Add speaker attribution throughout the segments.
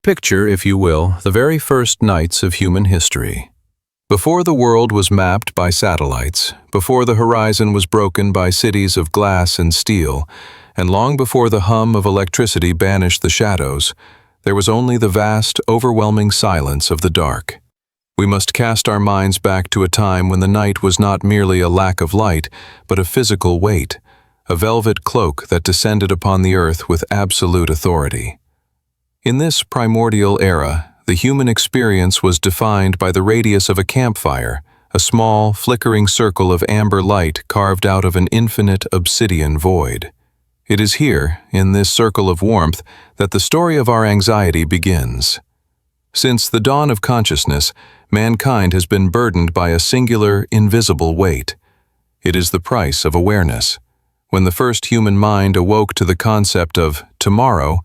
Speaker 1: Picture, if you will, the very first nights of human history. Before the world was mapped by satellites, before the horizon was broken by cities of glass and steel, and long before the hum of electricity banished the shadows, there was only the vast, overwhelming silence of the dark. We must cast our minds back to a time when the night was not merely a lack of light, but a physical weight, a velvet cloak that descended upon the earth with absolute authority. In this primordial era, the human experience was defined by the radius of a campfire, a small, flickering circle of amber light carved out of an infinite obsidian void. It is here, in this circle of warmth, that the story of our anxiety begins. Since the dawn of consciousness, mankind has been burdened by a singular, invisible weight. It is the price of awareness. When the first human mind awoke to the concept of tomorrow,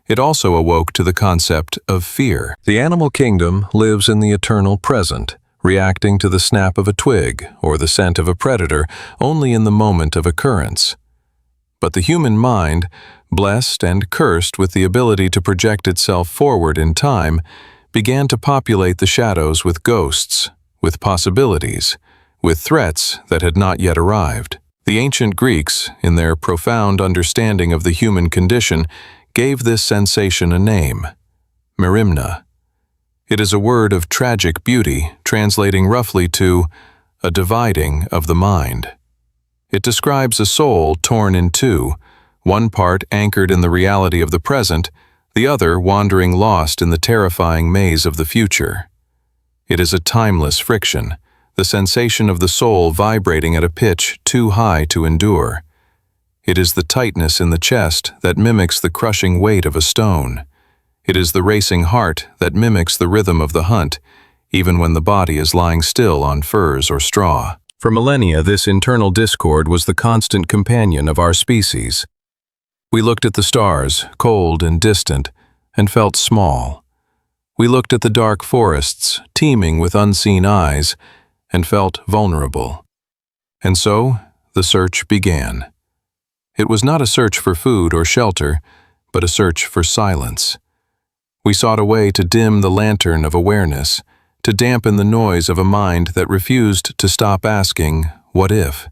Speaker 1: it also awoke to the concept of fear. The animal kingdom lives in the eternal present, reacting to the snap of a twig or the scent of a predator only in the moment of occurrence. But the human mind, blessed and cursed with the ability to project itself forward in time, began to populate the shadows with ghosts, with possibilities, with threats that had not yet arrived. The ancient Greeks, in their profound understanding of the human condition, gave this sensation a name, merimna. It is a word of tragic beauty, translating roughly to a dividing of the mind. It describes a soul torn in two, one part anchored in the reality of the present, the other wandering lost in the terrifying maze of the future. It is a timeless friction, the sensation of the soul vibrating at a pitch too high to endure. It is the tightness in the chest that mimics the crushing weight of a stone. It is the racing heart that mimics the rhythm of the hunt, even when the body is lying still on furs or straw. For millennia, this internal discord was the constant companion of our species. We looked at the stars, cold and distant, and felt small. We looked at the dark forests, teeming with unseen eyes, and felt vulnerable. And so, the search began. It was not a search for food or shelter, but a search for silence. We sought a way to dim the lantern of awareness, to dampen the noise of a mind that refused to stop asking, what if?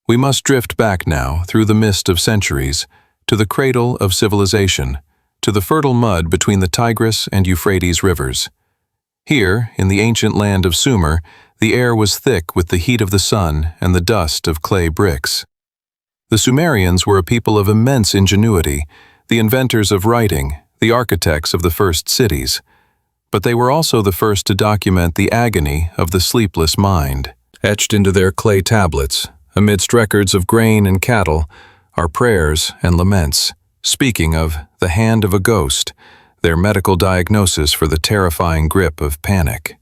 Speaker 1: We must drift back now, through the mist of centuries, to the cradle of civilization, to the fertile mud between the Tigris and Euphrates rivers. Here, in the ancient land of Sumer, the air was thick with the heat of the sun and the dust of clay bricks. The Sumerians were a people of immense ingenuity, the inventors of writing, the architects of the first cities. But they were also the first to document the agony of the sleepless mind. Etched into their clay tablets, amidst records of grain and cattle, are prayers and laments, speaking of the hand of a ghost, their medical diagnosis for the terrifying grip of panic.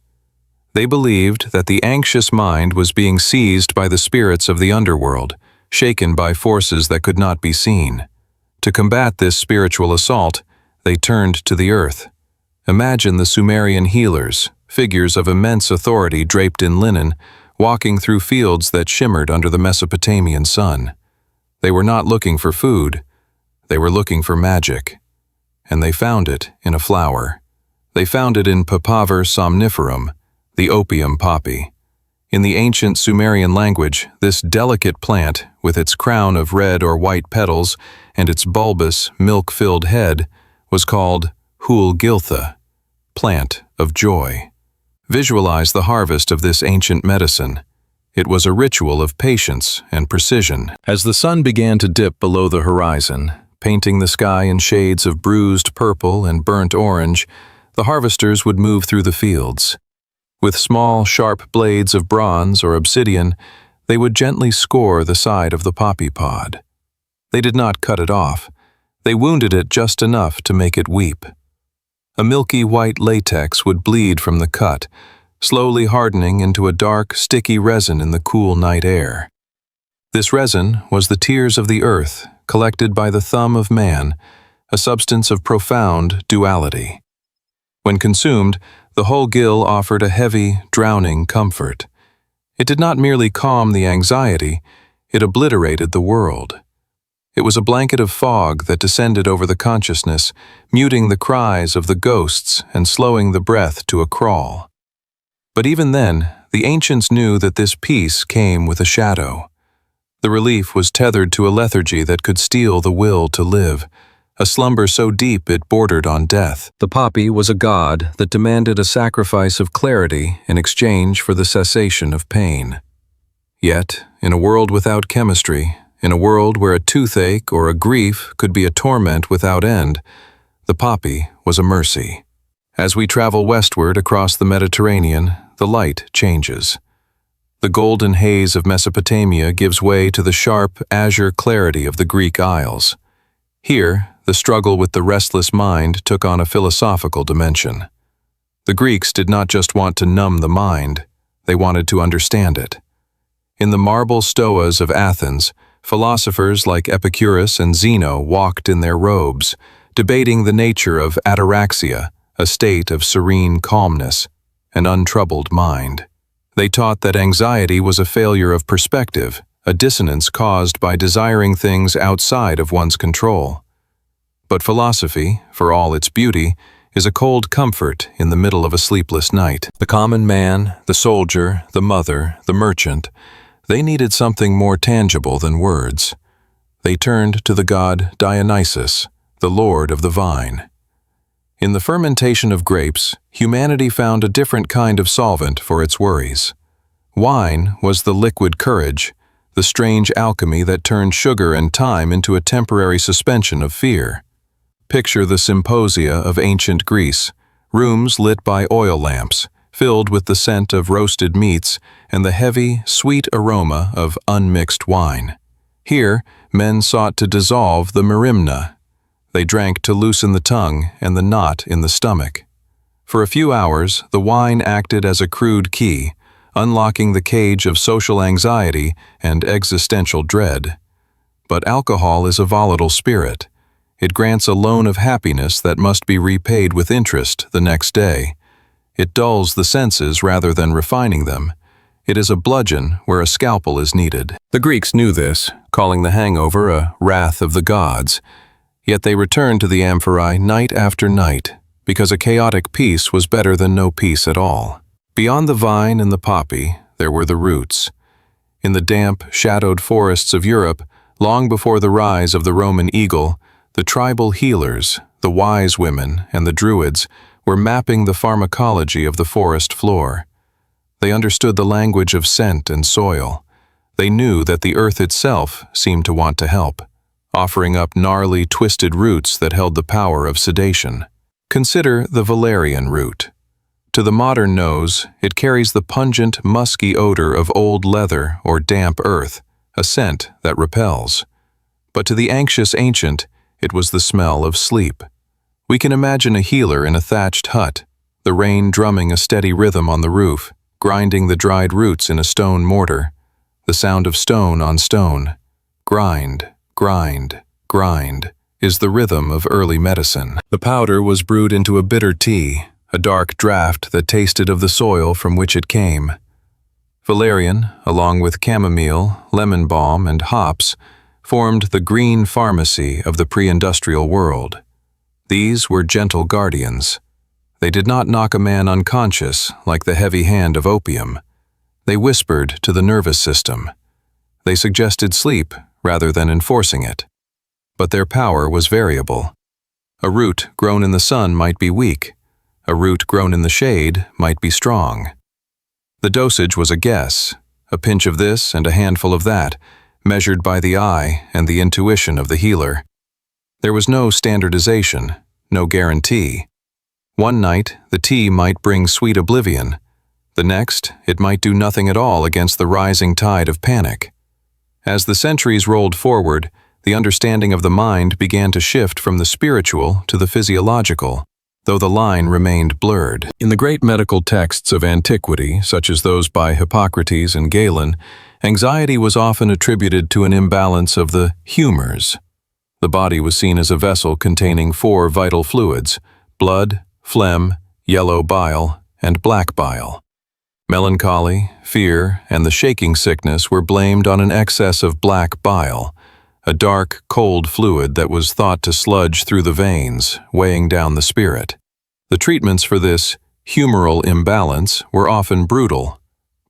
Speaker 1: They believed that the anxious mind was being seized by the spirits of the underworld, shaken by forces that could not be seen. To combat this spiritual assault, they turned to the earth. Imagine the Sumerian healers, figures of immense authority draped in linen, walking through fields that shimmered under the Mesopotamian sun. They were not looking for food, they were looking for magic. And they found it in a flower. They found it in Papaver somniferum, the opium poppy. In the ancient Sumerian language, this delicate plant, with its crown of red or white petals and its bulbous, milk-filled head, was called Hul-Giltha, plant of joy. Visualize the harvest of this ancient medicine. It was a ritual of patience and precision. As the sun began to dip below the horizon, painting the sky in shades of bruised purple and burnt orange, the harvesters would move through the fields. With small, sharp blades of bronze or obsidian, they would gently score the side of the poppy pod. They did not cut it off. They wounded it just enough to make it weep. A milky white latex would bleed from the cut, slowly hardening into a dark, sticky resin in the cool night air. This resin was the tears of the earth, collected by the thumb of man, a substance of profound duality. When consumed, the whole gill offered a heavy, drowning comfort. It did not merely calm the anxiety, it obliterated the world. It was a blanket of fog that descended over the consciousness, muting the cries of the ghosts and slowing the breath to a crawl. But even then, the ancients knew that this peace came with a shadow. The relief was tethered to a lethargy that could steal the will to live, a slumber so deep it bordered on death. The poppy was a god that demanded a sacrifice of clarity in exchange for the cessation of pain. Yet, in a world without chemistry, in a world where a toothache or a grief could be a torment without end, the poppy was a mercy. As we travel westward across the Mediterranean, the light changes. The golden haze of Mesopotamia gives way to the sharp, azure clarity of the Greek Isles. Here, the struggle with the restless mind took on a philosophical dimension. The Greeks did not just want to numb the mind, they wanted to understand it. In the marble stoas of Athens, philosophers like Epicurus and Zeno walked in their robes, debating the nature of ataraxia, a state of serene calmness, an untroubled mind. They taught that anxiety was a failure of perspective, a dissonance caused by desiring things outside of one's control. But philosophy, for all its beauty, is a cold comfort in the middle of a sleepless night. The common man, the soldier, the mother, the merchant, they needed something more tangible than words. They turned to the god Dionysus, the lord of the vine. In the fermentation of grapes, humanity found a different kind of solvent for its worries. Wine was the liquid courage, the strange alchemy that turned sugar and time into a temporary suspension of fear. Picture the symposia of ancient Greece, rooms lit by oil lamps, filled with the scent of roasted meats and the heavy, sweet aroma of unmixed wine. Here, men sought to dissolve the merimna. They drank to loosen the tongue and the knot in the stomach. For a few hours, the wine acted as a crude key, unlocking the cage of social anxiety and existential dread. But alcohol is a volatile spirit. It grants a loan of happiness that must be repaid with interest the next day. It dulls the senses rather than refining them. It is a bludgeon where a scalpel is needed. The Greeks knew this, calling the hangover a wrath of the gods. Yet they returned to the amphorae night after night, because a chaotic peace was better than no peace at all. Beyond the vine and the poppy, there were the roots. In the damp, shadowed forests of Europe, long before the rise of the Roman eagle, the tribal healers, the wise women, and the druids were mapping the pharmacology of the forest floor. They understood the language of scent and soil. They knew that the earth itself seemed to want to help, offering up gnarly, twisted roots that held the power of sedation. Consider the valerian root. To the modern nose, it carries the pungent, musky odor of old leather or damp earth, a scent that repels. But to the anxious ancient, it was the smell of sleep. We can imagine a healer in a thatched hut, the rain drumming a steady rhythm on the roof, grinding the dried roots in a stone mortar, the sound of stone on stone. Grind, grind, grind is the rhythm of early medicine. The powder was brewed into a bitter tea, a dark draught that tasted of the soil from which it came. Valerian, along with chamomile, lemon balm, and hops, formed the green pharmacy of the pre-industrial world. These were gentle guardians. They did not knock a man unconscious like the heavy hand of opium. They whispered to the nervous system. They suggested sleep rather than enforcing it. But their power was variable. A root grown in the sun might be weak. A root grown in the shade might be strong. The dosage was a guess, a pinch of this and a handful of that, measured by the eye and the intuition of the healer. There was no standardization, no guarantee. One night, the tea might bring sweet oblivion. The next, it might do nothing at all against the rising tide of panic. As the centuries rolled forward, the understanding of the mind began to shift from the spiritual to the physiological, though the line remained blurred. In the great medical texts of antiquity, such as those by Hippocrates and Galen, anxiety was often attributed to an imbalance of the humors. The body was seen as a vessel containing 4 vital fluids: blood, phlegm, yellow bile, and black bile. Melancholy, fear, and the shaking sickness were blamed on an excess of black bile, a dark, cold fluid that was thought to sludge through the veins, weighing down the spirit. The treatments for this humoral imbalance were often brutal.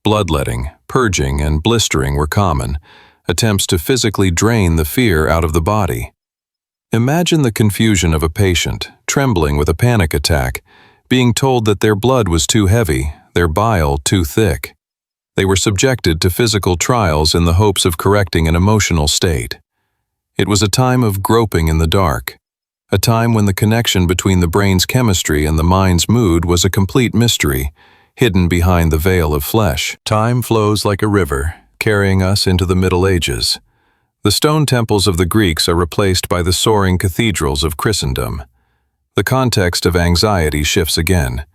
Speaker 1: Bloodletting, purging, and blistering were common, attempts to physically drain the fear out of the body. Imagine the confusion of a patient, trembling with a panic attack, being told that their blood was too heavy, their bile too thick. They were subjected to physical trials in the hopes of correcting an emotional state. It was a time of groping in the dark, a time when the connection between the brain's chemistry and the mind's mood was a complete mystery, hidden behind the veil of flesh. Time flows like a river, carrying us into the Middle Ages. The stone temples of the Greeks are replaced by the soaring cathedrals of Christendom. The context of anxiety shifts again.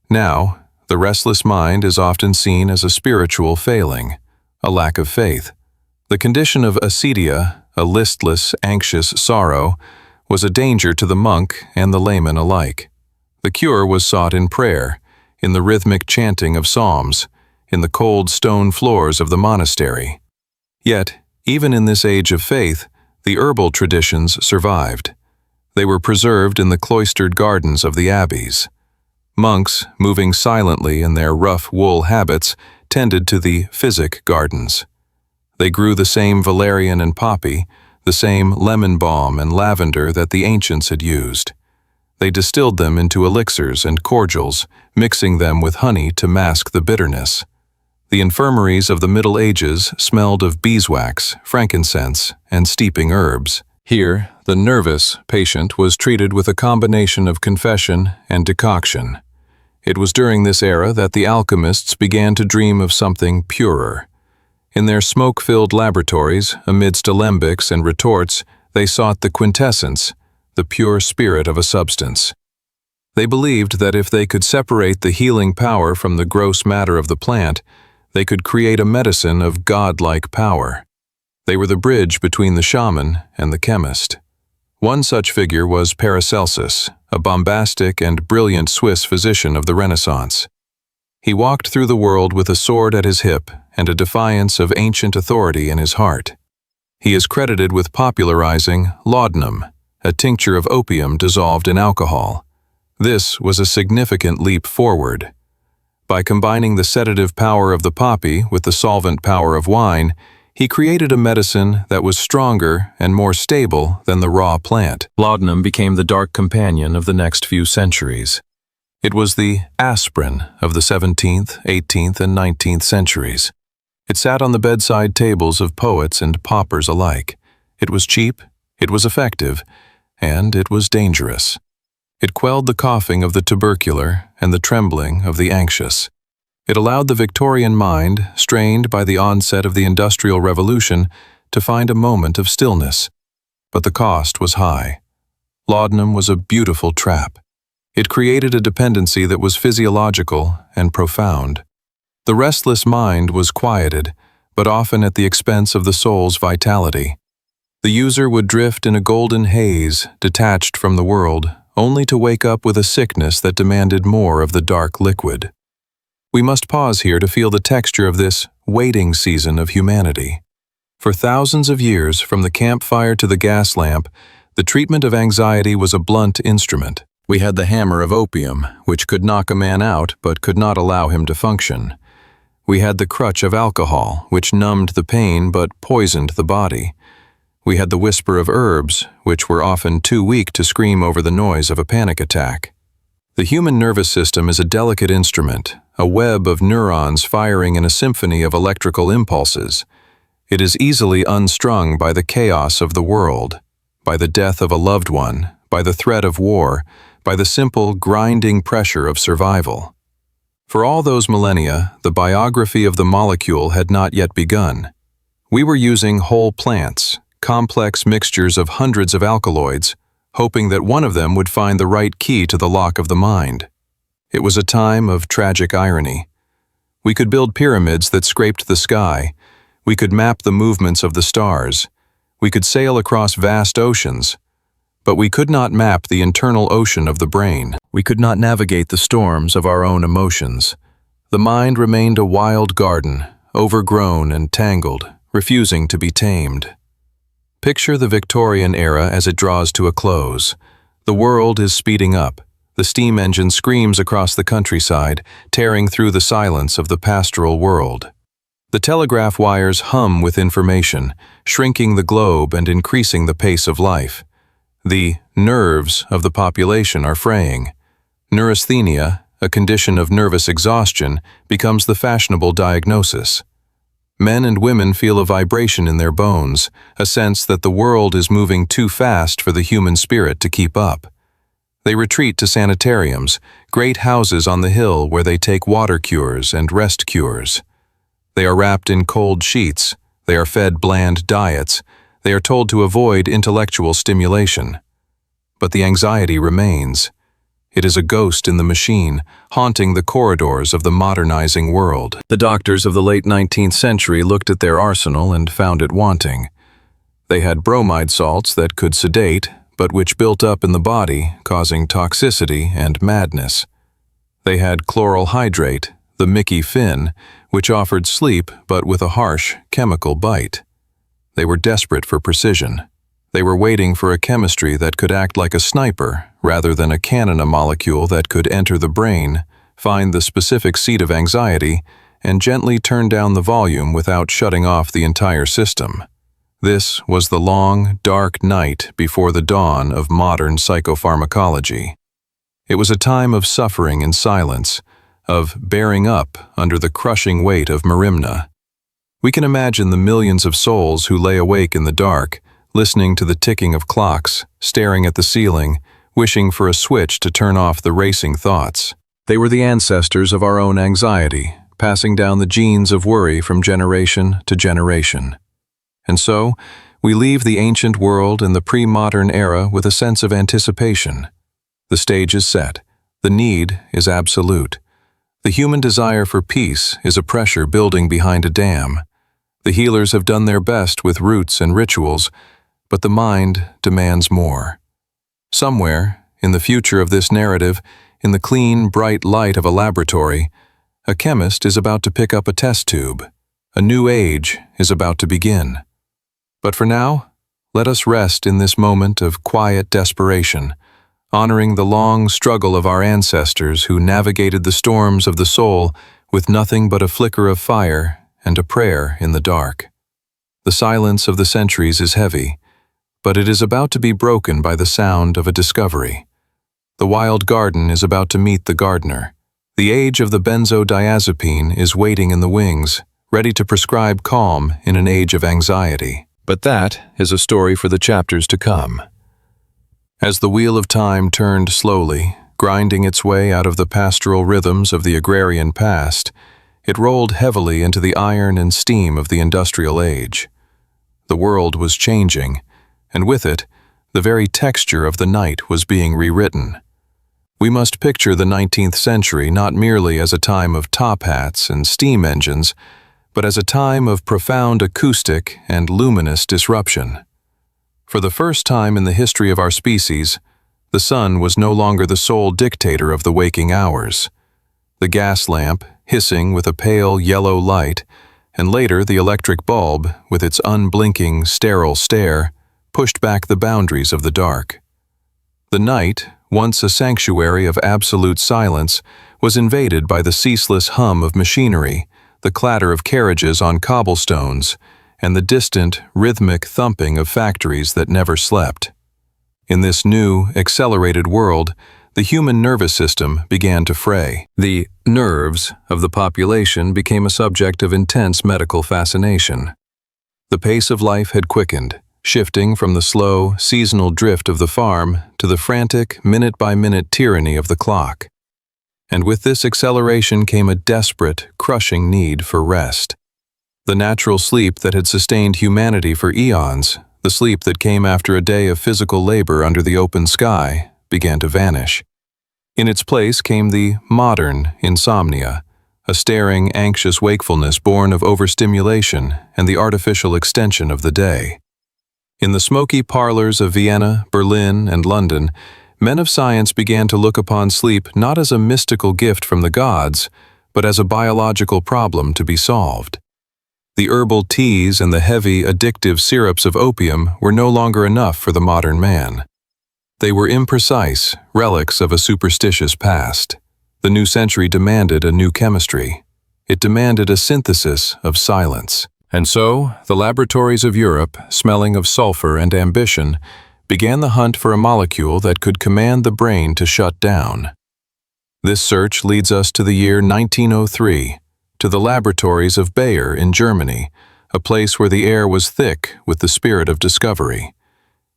Speaker 1: Now, the restless mind is often seen as a spiritual failing, a lack of faith. The condition of acedia, a listless, anxious sorrow, was a danger to the monk and the layman alike. The cure was sought in prayer, in the rhythmic chanting of psalms, in the cold stone floors of the monastery. Yet, even in this age of faith, the herbal traditions survived. They were preserved in the cloistered gardens of the abbeys. Monks, moving silently in their rough wool habits, tended to the physic gardens. They grew the same valerian and poppy, the same lemon balm and lavender that the ancients had used. They distilled them into elixirs and cordials, mixing them with honey to mask the bitterness. The infirmaries of the Middle Ages smelled of beeswax, frankincense, and steeping herbs. Here, the nervous patient was treated with a combination of confession and decoction. It was during this era that the alchemists began to dream of something purer. In their smoke-filled laboratories, amidst alembics and retorts, they sought the quintessence, the pure spirit of a substance. They believed that if they could separate the healing power from the gross matter of the plant, they could create a medicine of godlike power. They were the bridge between the shaman and the chemist. One such figure was Paracelsus, a bombastic and brilliant Swiss physician of the Renaissance. He walked through the world with a sword at his hip and a defiance of ancient authority in his heart. He is credited with popularizing laudanum, a tincture of opium dissolved in alcohol. This was a significant leap forward. By combining the sedative power of the poppy with the solvent power of wine, he created a medicine that was stronger and more stable than the raw plant. Laudanum became the dark companion of the next few centuries. It was the aspirin of the 17th, 18th, and 19th centuries. It sat on the bedside tables of poets and paupers alike. It was cheap, it was effective, and it was dangerous. It quelled the coughing of the tubercular and the trembling of the anxious. It allowed the Victorian mind, strained by the onset of the Industrial Revolution, to find a moment of stillness. But the cost was high. Laudanum was a beautiful trap. It created a dependency that was physiological and profound. The restless mind was quieted, but often at the expense of the soul's vitality. The user would drift in a golden haze, detached from the world, only to wake up with a sickness that demanded more of the dark liquid. We must pause here to feel the texture of this waiting season of humanity. For thousands of years, from the campfire to the gas lamp, the treatment of anxiety was a blunt instrument. We had the hammer of opium, which could knock a man out but could not allow him to function. We had the crutch of alcohol, which numbed the pain but poisoned the body. We had the whisper of herbs, which were often too weak to scream over the noise of a panic attack. The human nervous system is a delicate instrument, a web of neurons firing in a symphony of electrical impulses. It is easily unstrung by the chaos of the world, by the death of a loved one, by the threat of war, by the simple, grinding pressure of survival. For all those millennia, the biography of the molecule had not yet begun. We were using whole plants, complex mixtures of hundreds of alkaloids, hoping that one of them would find the right key to the lock of the mind. It was a time of tragic irony. We could build pyramids that scraped the sky. We could map the movements of the stars. We could sail across vast oceans. But we could not map the internal ocean of the brain. We could not navigate the storms of our own emotions. The mind remained a wild garden, overgrown and tangled, refusing to be tamed. Picture the Victorian era as it draws to a close. The world is speeding up. The steam engine screams across the countryside, tearing through the silence of the pastoral world. The telegraph wires hum with information, shrinking the globe and increasing the pace of life. The nerves of the population are fraying. Neurasthenia, a condition of nervous exhaustion, becomes the fashionable diagnosis. Men and women feel a vibration in their bones, a sense that the world is moving too fast for the human spirit to keep up. They retreat to sanitariums, great houses on the hill where they take water cures and rest cures. They are wrapped in cold sheets, they are fed bland diets, they are told to avoid intellectual stimulation. But the anxiety remains. It is a ghost in the machine, haunting the corridors of the modernizing world. The doctors of the late 19th century looked at their arsenal and found it wanting. They had bromide salts that could sedate, but which built up in the body, causing toxicity and madness. They had chloral hydrate, the Mickey Finn, which offered sleep but with a harsh chemical bite. They were desperate for precision. They were waiting for a chemistry that could act like a sniper, rather than a cannon molecule that could enter the brain, find the specific seat of anxiety, and gently turn down the volume without shutting off the entire system. This was the long, dark night before the dawn of modern psychopharmacology. It was a time of suffering in silence, of bearing up under the crushing weight of merimna. We can imagine the millions of souls who lay awake in the dark, listening to the ticking of clocks, staring at the ceiling, wishing for a switch to turn off the racing thoughts. They were the ancestors of our own anxiety, passing down the genes of worry from generation to generation. And so, we leave the ancient world in the pre-modern era with a sense of anticipation. The stage is set. The need is absolute. The human desire for peace is a pressure building behind a dam. The healers have done their best with roots and rituals, but the mind demands more. Somewhere, in the future of this narrative, in the clean, bright light of a laboratory, a chemist is about to pick up a test tube. A new age is about to begin. But for now, let us rest in this moment of quiet desperation, honoring the long struggle of our ancestors who navigated the storms of the soul with nothing but a flicker of fire and a prayer in the dark. The silence of the centuries is heavy, but it is about to be broken by the sound of a discovery. The wild garden is about to meet the gardener. The age of the benzodiazepine is waiting in the wings, ready to prescribe calm in an age of anxiety. But that is a story for the chapters to come. As the wheel of time turned slowly, grinding its way out of the pastoral rhythms of the agrarian past, it rolled heavily into the iron and steam of the industrial age. The world was changing, and with it, the very texture of the night was being rewritten. We must picture the 19th century not merely as a time of top hats and steam engines, but as a time of profound acoustic and luminous disruption. For the first time in the history of our species, the sun was no longer the sole dictator of the waking hours. The gas lamp, hissing with a pale yellow light, and later the electric bulb, with its unblinking, sterile stare, pushed back the boundaries of the dark. The night, once a sanctuary of absolute silence, was invaded by the ceaseless hum of machinery, the clatter of carriages on cobblestones, and the distant, rhythmic thumping of factories that never slept. In this new, accelerated world, the human nervous system began to fray. The nerves of the population became a subject of intense medical fascination. The pace of life had quickened, shifting from the slow, seasonal drift of the farm to the frantic, minute-by-minute tyranny of the clock. And with this acceleration came a desperate, crushing need for rest. The natural sleep that had sustained humanity for eons, the sleep that came after a day of physical labor under the open sky, began to vanish. In its place came the modern insomnia, a staring, anxious wakefulness born of overstimulation and the artificial extension of the day. In the smoky parlors of Vienna, Berlin, and London, men of science began to look upon sleep not as a mystical gift from the gods, but as a biological problem to be solved. The herbal teas and the heavy, addictive syrups of opium were no longer enough for the modern man. They were imprecise, relics of a superstitious past. The new century demanded a new chemistry. It demanded a synthesis of silence. And so, the laboratories of Europe, smelling of sulfur and ambition, began the hunt for a molecule that could command the brain to shut down. This search leads us to the year 1903, to the laboratories of Bayer in Germany, a place where the air was thick with the spirit of discovery.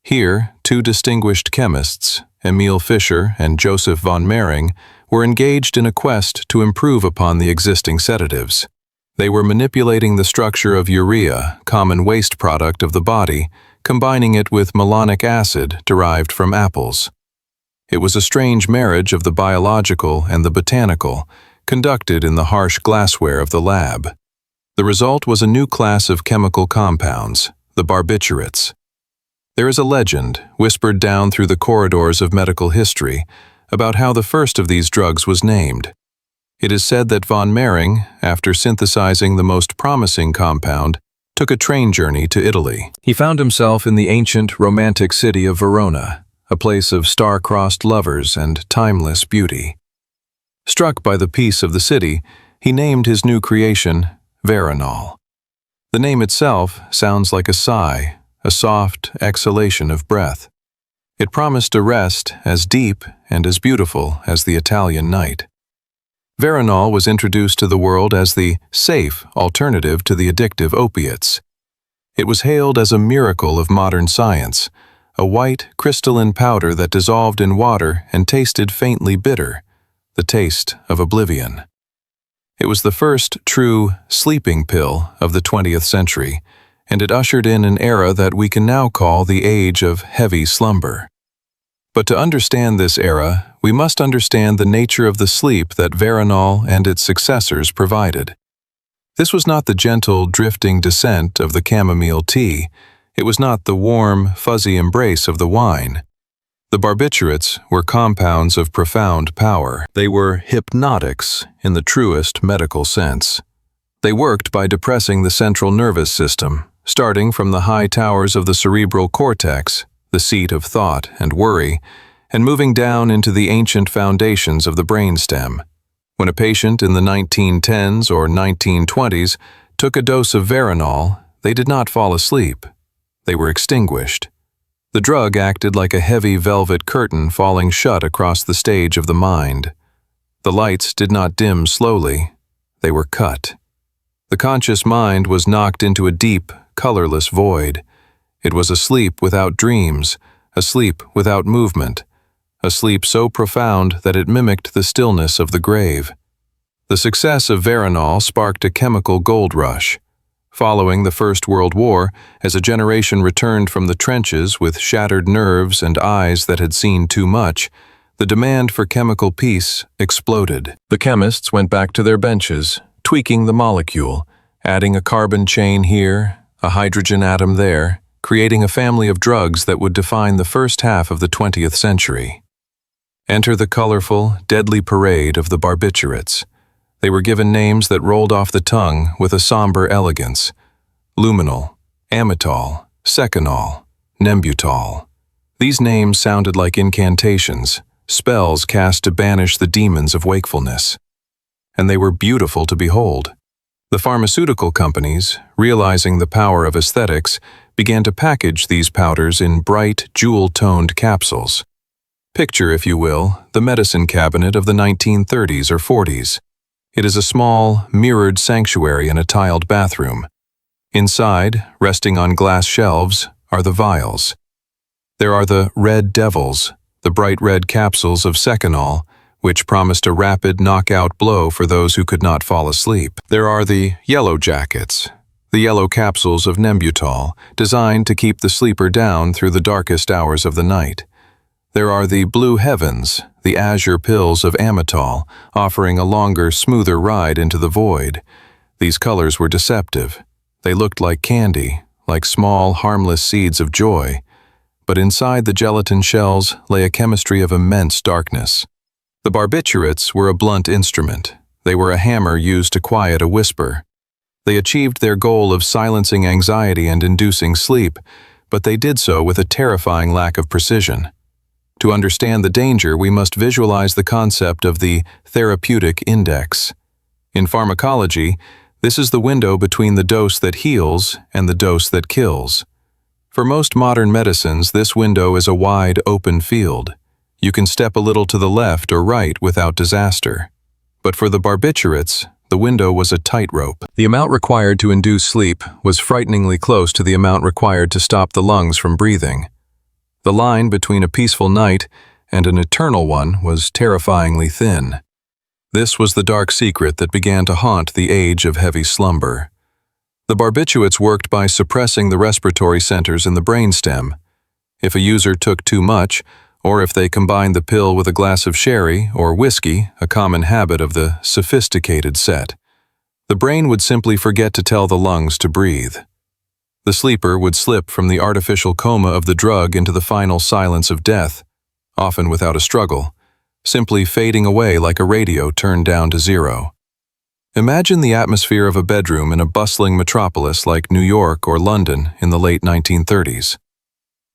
Speaker 1: Here, two distinguished chemists, Emil Fischer and Joseph von Mering, were engaged in a quest to improve upon the existing sedatives. They were manipulating the structure of urea, common waste product of the body, combining it with malonic acid derived from apples. It was a strange marriage of the biological and the botanical, conducted in the harsh glassware of the lab. The result was a new class of chemical compounds, the barbiturates. There is a legend, whispered down through the corridors of medical history, about how the first of these drugs was named. It is said that von Mering, after synthesizing the most promising compound, took a train journey to Italy. He found himself in the ancient, romantic city of Verona, a place of star-crossed lovers and timeless beauty. Struck by the peace of the city, he named his new creation Veronal. The name itself sounds like a sigh, a soft exhalation of breath. It promised a rest as deep and as beautiful as the Italian night. Veronal was introduced to the world as the safe alternative to the addictive opiates. It was hailed as a miracle of modern science, a white, crystalline powder that dissolved in water and tasted faintly bitter, the taste of oblivion. It was the first true sleeping pill of the 20th century, and it ushered in an era that we can now call the age of heavy slumber. But to understand this era, we must understand the nature of the sleep that Veronal and its successors provided. This was not the gentle, drifting descent of the chamomile tea. It was not the warm, fuzzy embrace of the wine. The barbiturates were compounds of profound power. They were hypnotics in the truest medical sense. They worked by depressing the central nervous system, starting from the high towers of the cerebral cortex, the seat of thought and worry, and moving down into the ancient foundations of the brainstem. When a patient in the 1910s or 1920s took a dose of Veronal, they did not fall asleep. They were extinguished. The drug acted like a heavy velvet curtain falling shut across the stage of the mind. The lights did not dim slowly. They were cut. The conscious mind was knocked into a deep, colorless void. It was a sleep without dreams, a sleep without movement, a sleep so profound that it mimicked the stillness of the grave. The success of Veronal sparked a chemical gold rush. Following the First World War, as a generation returned from the trenches with shattered nerves and eyes that had seen too much, the demand for chemical peace exploded. The chemists went back to their benches, tweaking the molecule, adding a carbon chain here, a hydrogen atom there, creating a family of drugs that would define the first half of the 20th century. Enter the colorful, deadly parade of the barbiturates. They were given names that rolled off the tongue with a somber elegance: luminol, amytal, seconal, nembutal. These names sounded like incantations, spells cast to banish the demons of wakefulness. And they were beautiful to behold. The pharmaceutical companies, realizing the power of aesthetics, began to package these powders in bright, jewel-toned capsules. Picture, if you will, the medicine cabinet of the 1930s or 40s. It is a small, mirrored sanctuary in a tiled bathroom. Inside, resting on glass shelves, are the vials. There are the red devils, the bright red capsules of seconal, which promised a rapid knockout blow for those who could not fall asleep. There are the yellow jackets, the yellow capsules of nembutal, designed to keep the sleeper down through the darkest hours of the night. There are the blue heavens, the azure pills of amytal, offering a longer, smoother ride into the void. These colors were deceptive. They looked like candy, like small, harmless seeds of joy. But inside the gelatin shells lay a chemistry of immense darkness. The barbiturates were a blunt instrument. They were a hammer used to quiet a whisper. They achieved their goal of silencing anxiety and inducing sleep, but they did so with a terrifying lack of precision. To understand the danger, we must visualize the concept of the therapeutic index. In pharmacology, this is the window between the dose that heals and the dose that kills. For most modern medicines, this window is a wide, open field. You can step a little to the left or right without disaster. But for the barbiturates, the window was a tightrope. The amount required to induce sleep was frighteningly close to the amount required to stop the lungs from breathing. The line between a peaceful night and an eternal one was terrifyingly thin. This was the dark secret that began to haunt the age of heavy slumber. The barbiturates worked by suppressing the respiratory centers in the brainstem. If a user took too much, or if they combined the pill with a glass of sherry or whiskey, a common habit of the sophisticated set, the brain would simply forget to tell the lungs to breathe. The sleeper would slip from the artificial coma of the drug into the final silence of death, often without a struggle, simply fading away like a radio turned down to zero. Imagine the atmosphere of a bedroom in a bustling metropolis like New York or London in the late 1930s.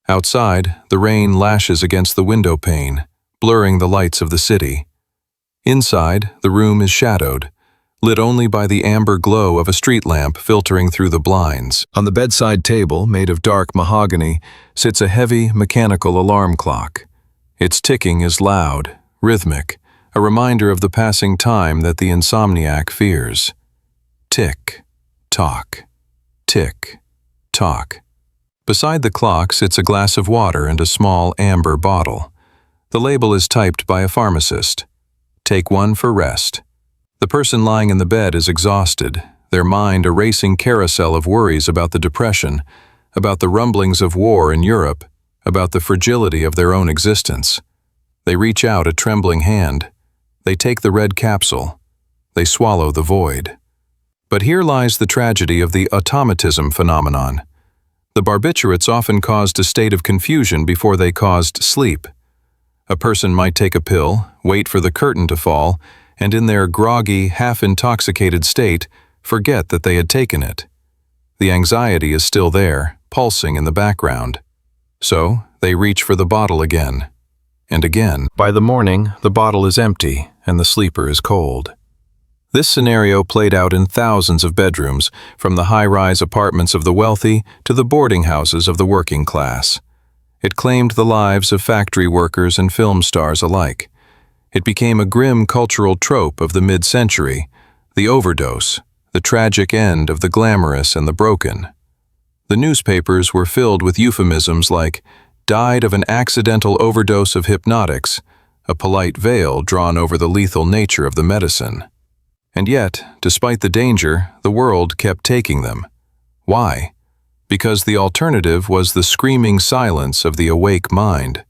Speaker 1: Outside, the rain lashes against the window pane, blurring the lights of the city. Inside, the room is shadowed, lit only by the amber glow of a street lamp filtering through the blinds. On the bedside table, made of dark mahogany, sits a heavy, mechanical alarm clock. Its ticking is loud, rhythmic, a reminder of the passing time that the insomniac fears. Tick, tock, tick, tock. Beside the clock sits a glass of water and a small amber bottle. The label is typed by a pharmacist. Take one for rest. The person lying in the bed is exhausted, their mind a racing carousel of worries about the depression, about the rumblings of war in Europe, about the fragility of their own existence. They reach out a trembling hand. They take the red capsule. They swallow the void. But here lies the tragedy of the automatism phenomenon. The barbiturates often caused a state of confusion before they caused sleep. A person might take a pill, wait for the curtain to fall, and in their groggy, half-intoxicated state, forget that they had taken it. The anxiety is still there, pulsing in the background. So, they reach for the bottle again. And again. By the morning, the bottle is empty, and the sleeper is cold. This scenario played out in thousands of bedrooms, from the high-rise apartments of the wealthy to the boarding houses of the working class. It claimed the lives of factory workers and film stars alike. It became a grim cultural trope of the mid-century, the overdose, the tragic end of the glamorous and the broken. The newspapers were filled with euphemisms like, died of an accidental overdose of hypnotics, a polite veil drawn over the lethal nature of the medicine. And yet, despite the danger, the world kept taking them. Why? Because the alternative was the screaming silence of the awake mind.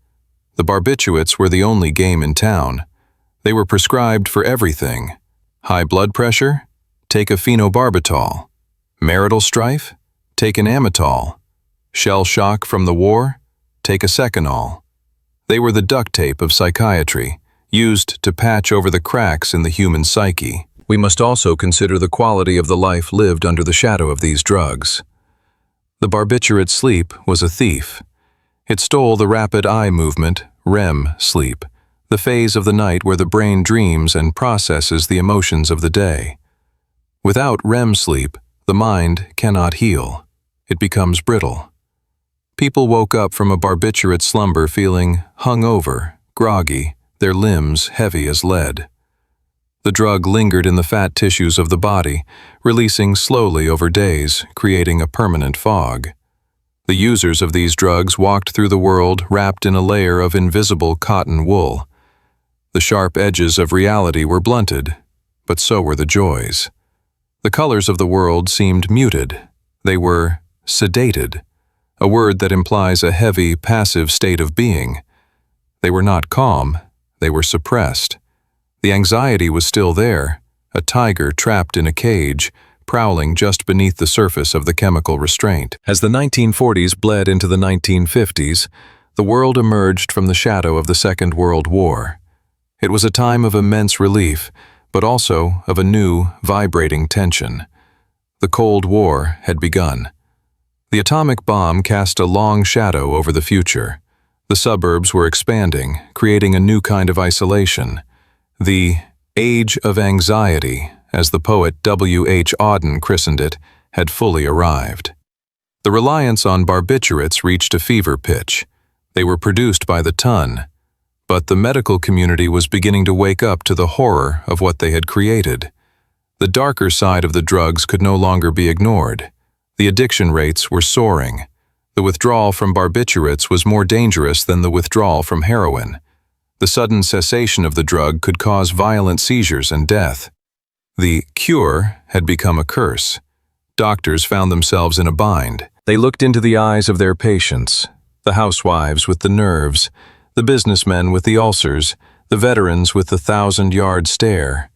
Speaker 1: The barbiturates were the only game in town. They were prescribed for everything. High blood pressure? Take a phenobarbital. Marital strife? Take an amytal. Shell shock from the war? Take a seconal. They were the duct tape of psychiatry, used to patch over the cracks in the human psyche. We must also consider the quality of the life lived under the shadow of these drugs. The barbiturate sleep was a thief. It stole the rapid eye movement, REM sleep, the phase of the night where the brain dreams and processes the emotions of the day. Without REM sleep, the mind cannot heal. It becomes brittle. People woke up from a barbiturate slumber feeling hungover, groggy, their limbs heavy as lead. The drug lingered in the fat tissues of the body, releasing slowly over days, creating a permanent fog. The users of these drugs walked through the world wrapped in a layer of invisible cotton wool. The sharp edges of reality were blunted, but so were the joys. The colors of the world seemed muted. They were sedated, a word that implies a heavy, passive state of being. They were not calm, they were suppressed. The anxiety was still there, a tiger trapped in a cage, prowling just beneath the surface of the chemical restraint. As the 1940s bled into the 1950s, the world emerged from the shadow of the Second World War. It was a time of immense relief, but also of a new, vibrating tension. The Cold War had begun. The atomic bomb cast a long shadow over the future. The suburbs were expanding, creating a new kind of isolation. The Age of Anxiety, as the poet W.H. Auden christened it, had fully arrived. The reliance on barbiturates reached a fever pitch. They were produced by the ton, but the medical community was beginning to wake up to the horror of what they had created. The darker side of the drugs could no longer be ignored. The addiction rates were soaring. The withdrawal from barbiturates was more dangerous than the withdrawal from heroin. The sudden cessation of the drug could cause violent seizures and death. The cure had become a curse. Doctors found themselves in a bind. They looked into the eyes of their patients, the housewives with the nerves, the businessmen with the ulcers, the veterans with the 1,000-yard stare,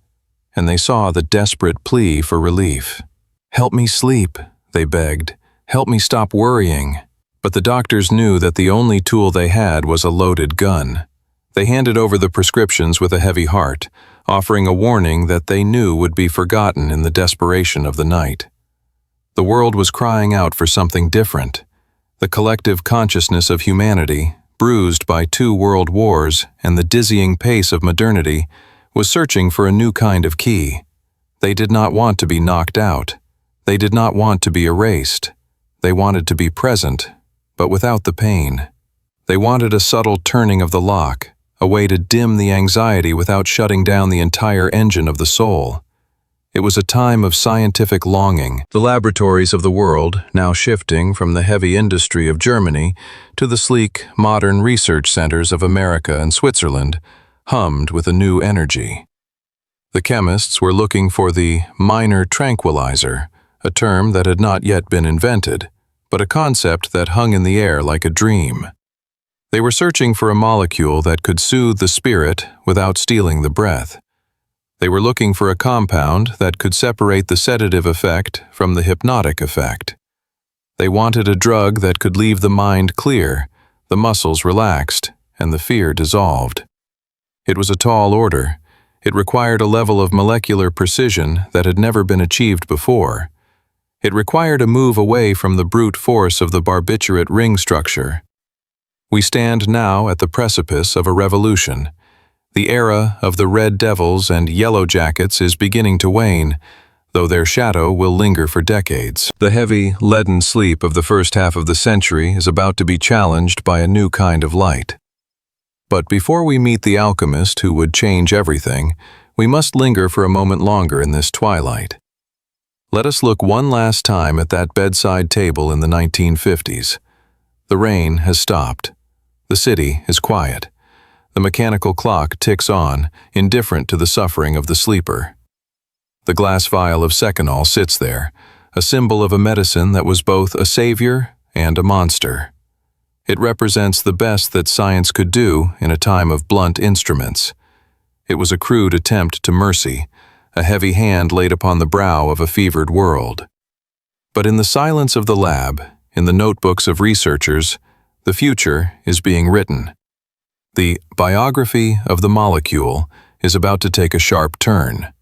Speaker 1: and they saw the desperate plea for relief. "Help me sleep," they begged. "Help me stop worrying." But the doctors knew that the only tool they had was a loaded gun. They handed over the prescriptions with a heavy heart, offering a warning that they knew would be forgotten in the desperation of the night. The world was crying out for something different. The collective consciousness of humanity, bruised by 2 world wars and the dizzying pace of modernity, was searching for a new kind of key. They did not want to be knocked out. They did not want to be erased. They wanted to be present, but without the pain. They wanted a subtle turning of the lock, a way to dim the anxiety without shutting down the entire engine of the soul. It was a time of scientific longing. The laboratories of the world, now shifting from the heavy industry of Germany to the sleek, modern research centers of America and Switzerland, hummed with a new energy. The chemists were looking for the minor tranquilizer, a term that had not yet been invented, but a concept that hung in the air like a dream. They were searching for a molecule that could soothe the spirit without stealing the breath. They were looking for a compound that could separate the sedative effect from the hypnotic effect. They wanted a drug that could leave the mind clear, the muscles relaxed, and the fear dissolved. It was a tall order. It required a level of molecular precision that had never been achieved before. It required a move away from the brute force of the barbiturate ring structure. We stand now at the precipice of a revolution. The era of the red devils and yellow jackets is beginning to wane, though their shadow will linger for decades. The heavy, leaden sleep of the first half of the century is about to be challenged by a new kind of light. But before we meet the alchemist who would change everything, we must linger for a moment longer in this twilight. Let us look one last time at that bedside table in the 1950s. The rain has stopped. The city is quiet. The mechanical clock ticks on, indifferent to the suffering of the sleeper. The glass vial of Seconal sits there, a symbol of a medicine that was both a savior and a monster. It represents the best that science could do in a time of blunt instruments. It was a crude attempt to mercy, a heavy hand laid upon the brow of a fevered world. But in the silence of the lab, in the notebooks of researchers, the future is being written. The biography of the molecule is about to take a sharp turn.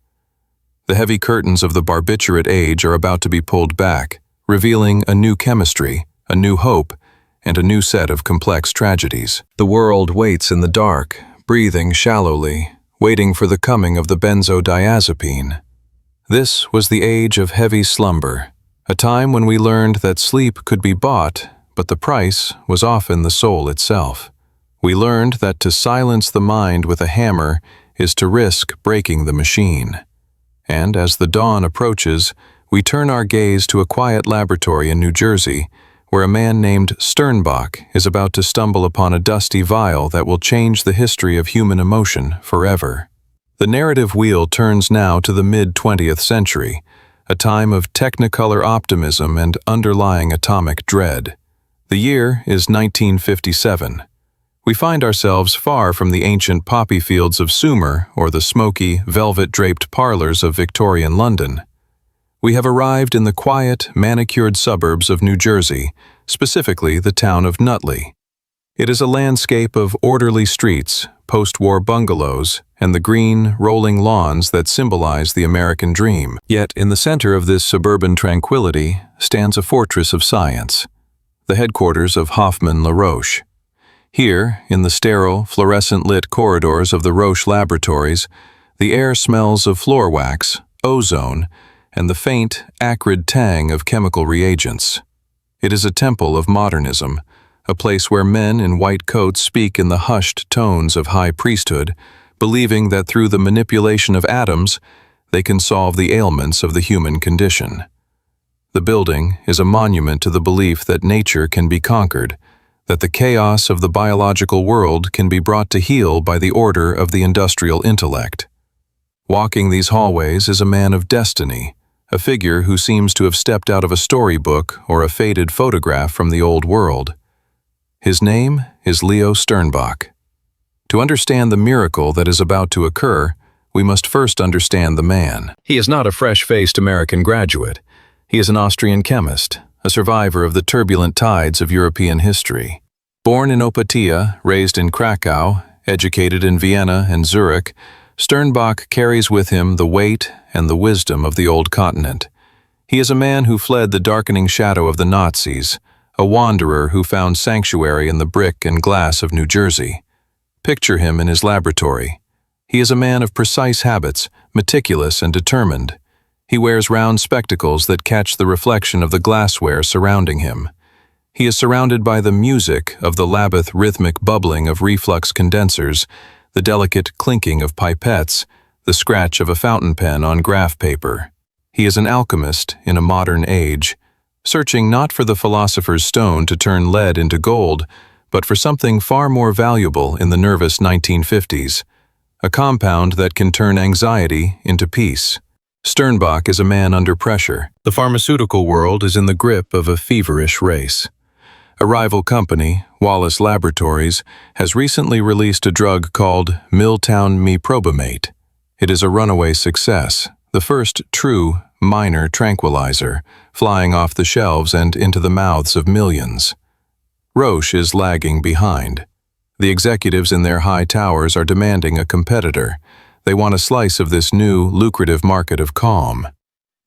Speaker 1: The heavy curtains of the barbiturate age are about to be pulled back, revealing a new chemistry, a new hope, and a new set of complex tragedies. The world waits in the dark, breathing shallowly, waiting for the coming of the benzodiazepine. This was the age of heavy slumber, a time when we learned that sleep could be bought, but the price was often the soul itself. We learned that to silence the mind with a hammer is to risk breaking the machine. And as the dawn approaches, we turn our gaze to a quiet laboratory in New Jersey, where a man named Sternbach is about to stumble upon a dusty vial that will change the history of human emotion forever. The narrative wheel turns now to the mid-20th century, a time of technicolor optimism and underlying atomic dread. The year is 1957. We find ourselves far from the ancient poppy fields of Sumer or the smoky, velvet-draped parlors of Victorian London. We have arrived in the quiet, manicured suburbs of New Jersey, specifically the town of Nutley. It is a landscape of orderly streets, post-war bungalows, and the green, rolling lawns that symbolize the American dream. Yet, in the center of this suburban tranquility stands a fortress of science, the headquarters of Hoffmann-La Roche. Here, in the sterile, fluorescent-lit corridors of the Roche laboratories, the air smells of floor wax, ozone, and the faint, acrid tang of chemical reagents. It is a temple of modernism, a place where men in white coats speak in the hushed tones of high priesthood, believing that through the manipulation of atoms, they can solve the ailments of the human condition. The building is a monument to the belief that nature can be conquered, that the chaos of the biological world can be brought to heel by the order of the industrial intellect. Walking these hallways is a man of destiny, a figure who seems to have stepped out of a storybook or a faded photograph from the old world. His name is Leo Sternbach. To understand the miracle that is about to occur, we must first understand the man. He is not a fresh-faced American graduate. He is an Austrian chemist, a survivor of the turbulent tides of European history. Born in Opatia, raised in Krakow, educated in Vienna and Zurich, Sternbach carries with him the weight and the wisdom of the old continent. He is a man who fled the darkening shadow of the Nazis, a wanderer who found sanctuary in the brick and glass of New Jersey. Picture him in his laboratory. He is a man of precise habits, meticulous and determined. He wears round spectacles that catch the reflection of the glassware surrounding him. He is surrounded by the music of the labyrinth rhythmic bubbling of reflux condensers, the delicate clinking of pipettes, the scratch of a fountain pen on graph paper. He is an alchemist in a modern age, searching not for the philosopher's stone to turn lead into gold, but for something far more valuable in the nervous 1950s, a compound that can turn anxiety into peace. Sternbach is a man under pressure. The pharmaceutical world is in the grip of a feverish race. A rival company, Wallace Laboratories, has recently released a drug called Milltown Meprobamate. It is a runaway success, the first true minor tranquilizer, flying off the shelves and into the mouths of millions. Roche is lagging behind. The executives in their high towers are demanding a competitor. They want a slice of this new, lucrative market of calm.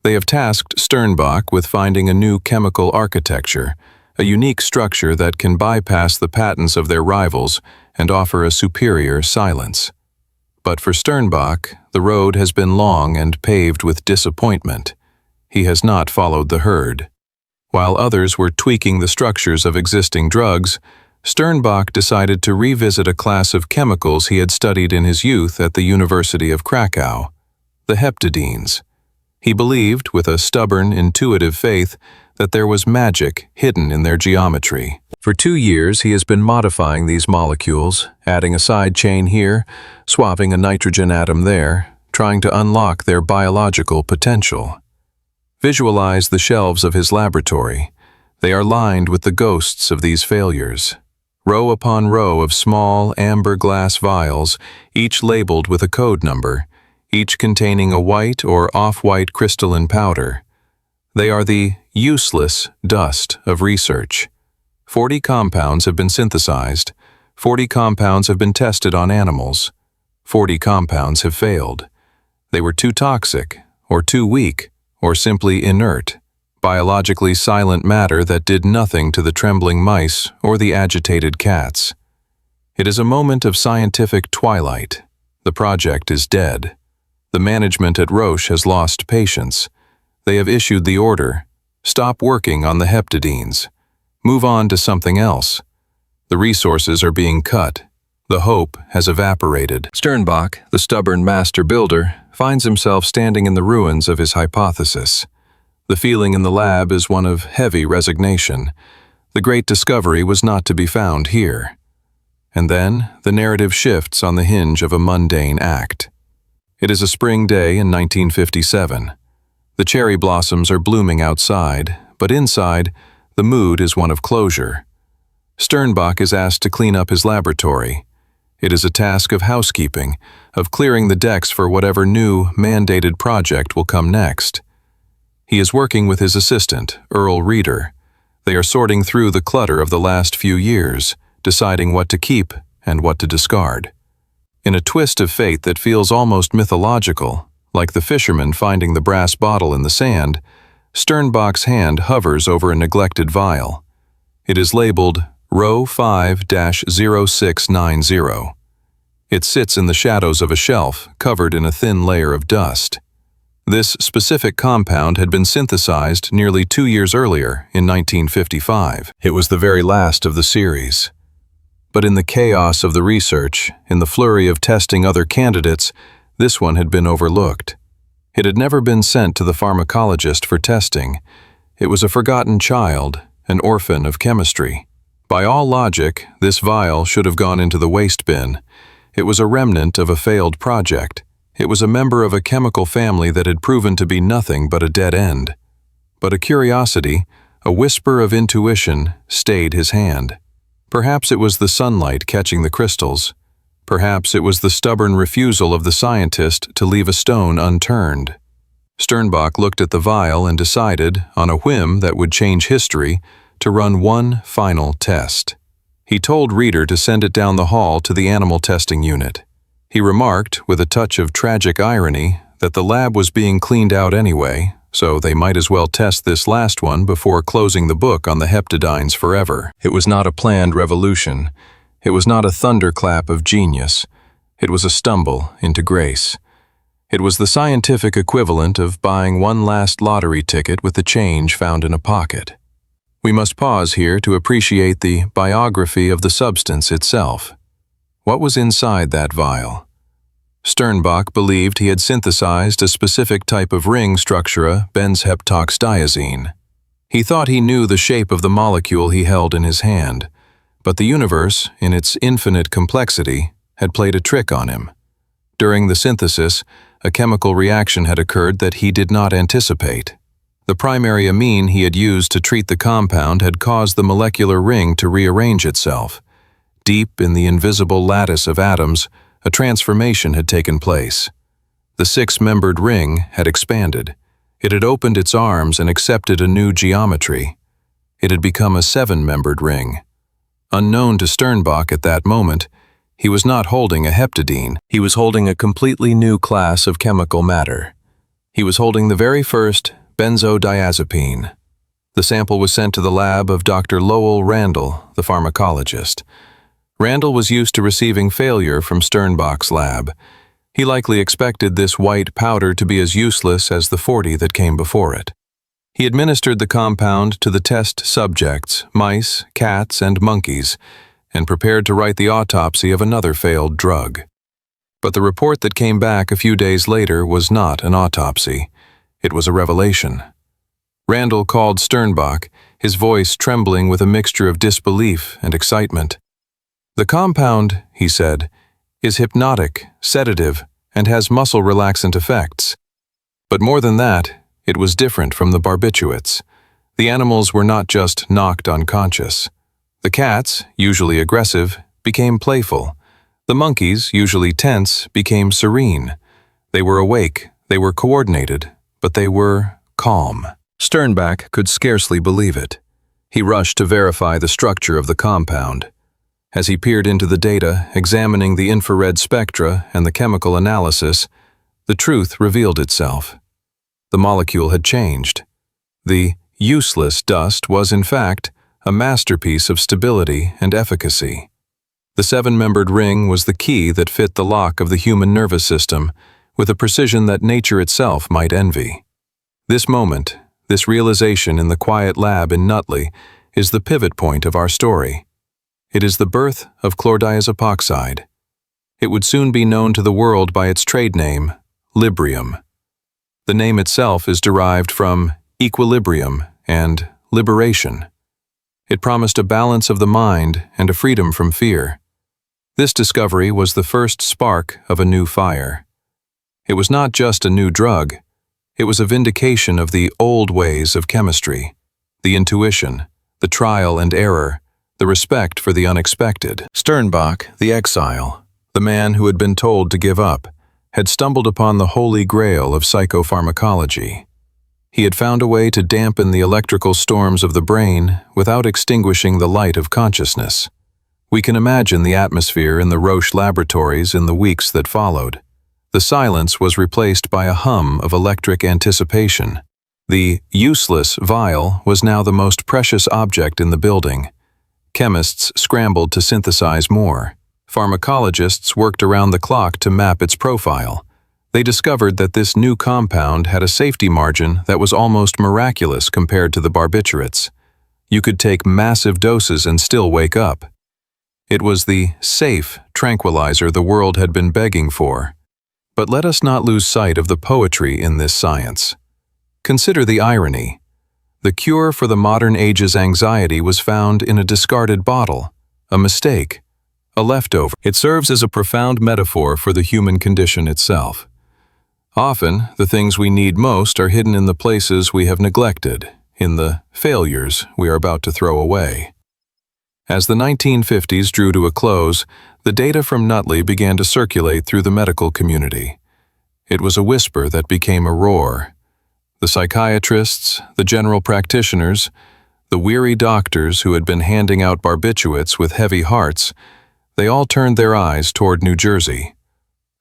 Speaker 1: They have tasked Sternbach with finding a new chemical architecture, a unique structure that can bypass the patents of their rivals and offer a superior silence. But for Sternbach, the road has been long and paved with disappointment. He has not followed the herd. While others were tweaking the structures of existing drugs, Sternbach decided to revisit a class of chemicals he had studied in his youth at the University of Krakow, the heptadines. He believed, with a stubborn, intuitive faith, that there was magic hidden in their geometry. For 2 years, he has been modifying these molecules, adding a side chain here, swapping a nitrogen atom there, trying to unlock their biological potential. Visualize the shelves of his laboratory. They are lined with the ghosts of these failures. Row upon row of small, amber glass vials, each labeled with a code number, each containing a white or off-white crystalline powder. They are the useless dust of research. 40 compounds have been synthesized. 40 compounds have been tested on animals. 40 compounds have failed. They were too toxic, or too weak, or simply inert, biologically silent matter that did nothing to the trembling mice or the agitated cats. It is a moment of scientific twilight. The project is dead. The management at Roche has lost patience. They have issued the order: stop working on the heptadines. Move on to something else. The resources are being cut. The hope has evaporated. Sternbach, the stubborn master builder, finds himself standing in the ruins of his hypothesis. The feeling in the lab is one of heavy resignation. The great discovery was not to be found here. And then, the narrative shifts on the hinge of a mundane act. It is a spring day in 1957. The cherry blossoms are blooming outside, but inside, the mood is one of closure. Sternbach is asked to clean up his laboratory. It is a task of housekeeping, of clearing the decks for whatever new, mandated project will come next. He is working with his assistant, Earl Reeder. They are sorting through the clutter of the last few years, deciding what to keep and what to discard. In a twist of fate that feels almost mythological, like the fisherman finding the brass bottle in the sand, Sternbach's hand hovers over a neglected vial. It is labeled Row 5-0690. It sits in the shadows of a shelf, covered in a thin layer of dust. This specific compound had been synthesized nearly 2 years earlier, in 1955. It was the very last of the series. But in the chaos of the research, in the flurry of testing other candidates, this one had been overlooked. It had never been sent to the pharmacologist for testing. It was a forgotten child, an orphan of chemistry. By all logic, this vial should have gone into the waste bin. It was a remnant of a failed project. It was a member of a chemical family that had proven to be nothing but a dead end. But a curiosity, a whisper of intuition, stayed his hand. Perhaps it was the sunlight catching the crystals. Perhaps it was the stubborn refusal of the scientist to leave a stone unturned. Sternbach looked at the vial and decided, on a whim that would change history, to run one final test. He told Reader to send it down the hall to the animal testing unit. He remarked, with a touch of tragic irony, that the lab was being cleaned out anyway, so they might as well test this last one before closing the book on the heptadines forever. It was not a planned revolution. It was not a thunderclap of genius. It was a stumble into grace. It was the scientific equivalent of buying one last lottery ticket with the change found in a pocket. We must pause here to appreciate the biography of the substance itself. What was inside that vial? Sternbach believed he had synthesized a specific type of ring structura, benzheptoxdiazine. He thought he knew the shape of the molecule he held in his hand. But the universe, in its infinite complexity, had played a trick on him. During the synthesis, a chemical reaction had occurred that he did not anticipate. The primary amine he had used to treat the compound had caused the molecular ring to rearrange itself. Deep in the invisible lattice of atoms, a transformation had taken place. The six-membered ring had expanded. It had opened its arms and accepted a new geometry. It had become a seven-membered ring. Unknown to Sternbach at that moment, he was not holding a heptadine. He was holding a completely new class of chemical matter. He was holding the very first benzodiazepine. The sample was sent to the lab of Dr. Lowell Randall, the pharmacologist. Randall was used to receiving failure from Sternbach's lab. He likely expected this white powder to be as useless as the 40 that came before it. He administered the compound to the test subjects, mice, cats, and monkeys, and prepared to write the autopsy of another failed drug. But the report that came back a few days later was not an autopsy. It was a revelation. Randall called Sternbach, his voice trembling with a mixture of disbelief and excitement. "The compound," he said, "is hypnotic, sedative, and has muscle relaxant effects. But more than that, it was different from the barbiturates. The animals were not just knocked unconscious. The cats, usually aggressive, became playful. The monkeys, usually tense, became serene. They were awake, they were coordinated, but they were calm." Sternbach could scarcely believe it. He rushed to verify the structure of the compound. As he peered into the data, examining the infrared spectra and the chemical analysis, the truth revealed itself. The molecule had changed. The useless dust was, in fact, a masterpiece of stability and efficacy. The seven-membered ring was the key that fit the lock of the human nervous system with a precision that nature itself might envy. This moment, this realization in the quiet lab in Nutley, is the pivot point of our story. It is the birth of chlordiazepoxide. It would soon be known to the world by its trade name, Librium. The name itself is derived from equilibrium and liberation. It promised a balance of the mind and a freedom from fear. This discovery was the first spark of a new fire. It was not just a new drug. It was a vindication of the old ways of chemistry, the intuition, the trial and error, the respect for the unexpected. Sternbach, the exile, the man who had been told to give up, had stumbled upon the holy grail of psychopharmacology. He had found a way to dampen the electrical storms of the brain without extinguishing the light of consciousness. We can imagine the atmosphere in the Roche laboratories in the weeks that followed. The silence was replaced by a hum of electric anticipation. The useless vial was now the most precious object in the building. Chemists scrambled to synthesize more. Pharmacologists worked around the clock to map its profile. They discovered that this new compound had a safety margin that was almost miraculous compared to the barbiturates. You could take massive doses and still wake up. It was the safe tranquilizer the world had been begging for. But let us not lose sight of the poetry in this science. Consider the irony. The cure for the modern age's anxiety was found in a discarded bottle, a mistake, a leftover. It serves as a profound metaphor for the human condition itself. Often, the things we need most are hidden in the places we have neglected, in the failures we are about to throw away. As the 1950s drew to a close, the data from Nutley began to circulate through the medical community. It was a whisper that became a roar. The psychiatrists, the general practitioners, the weary doctors who had been handing out barbiturates with heavy hearts, they all turned their eyes toward New Jersey.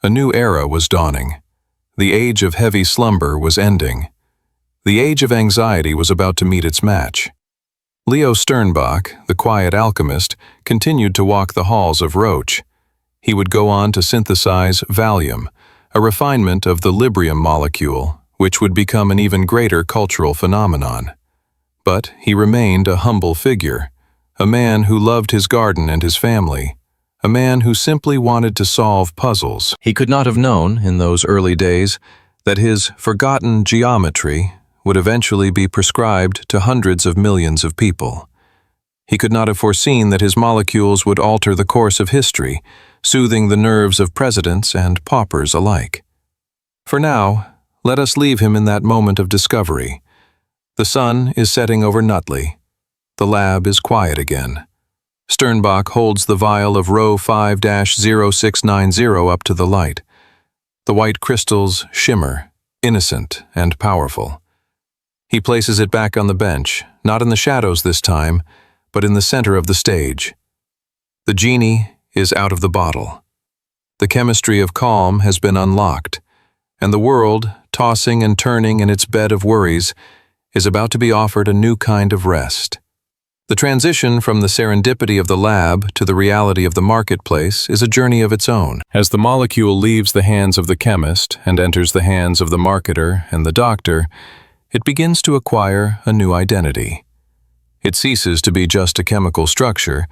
Speaker 1: A new era was dawning. The age of heavy slumber was ending. The age of anxiety was about to meet its match. Leo Sternbach, the quiet alchemist, continued to walk the halls of Roche. He would go on to synthesize Valium, a refinement of the Librium molecule, which would become an even greater cultural phenomenon. But he remained a humble figure, a man who loved his garden and his family, a man who simply wanted to solve puzzles. He could not have known, in those early days, that his forgotten geometry would eventually be prescribed to hundreds of millions of people. He could not have foreseen that his molecules would alter the course of history, soothing the nerves of presidents and paupers alike. For now, let us leave him in that moment of discovery. The sun is setting over Nutley. The lab is quiet again. Sternbach holds the vial of row 5-0690 up to the light. The white crystals shimmer, innocent and powerful. He places it back on the bench, not in the shadows this time, but in the center of the stage. The genie is out of the bottle. The chemistry of calm has been unlocked, and the world, tossing and turning in its bed of worries, is about to be offered a new kind of rest. The transition from the serendipity of the lab to the reality of the marketplace is a journey of its own. As the molecule leaves the hands of the chemist and enters the hands of the marketer and the doctor, it begins to acquire a new identity. It ceases to be just a chemical structure.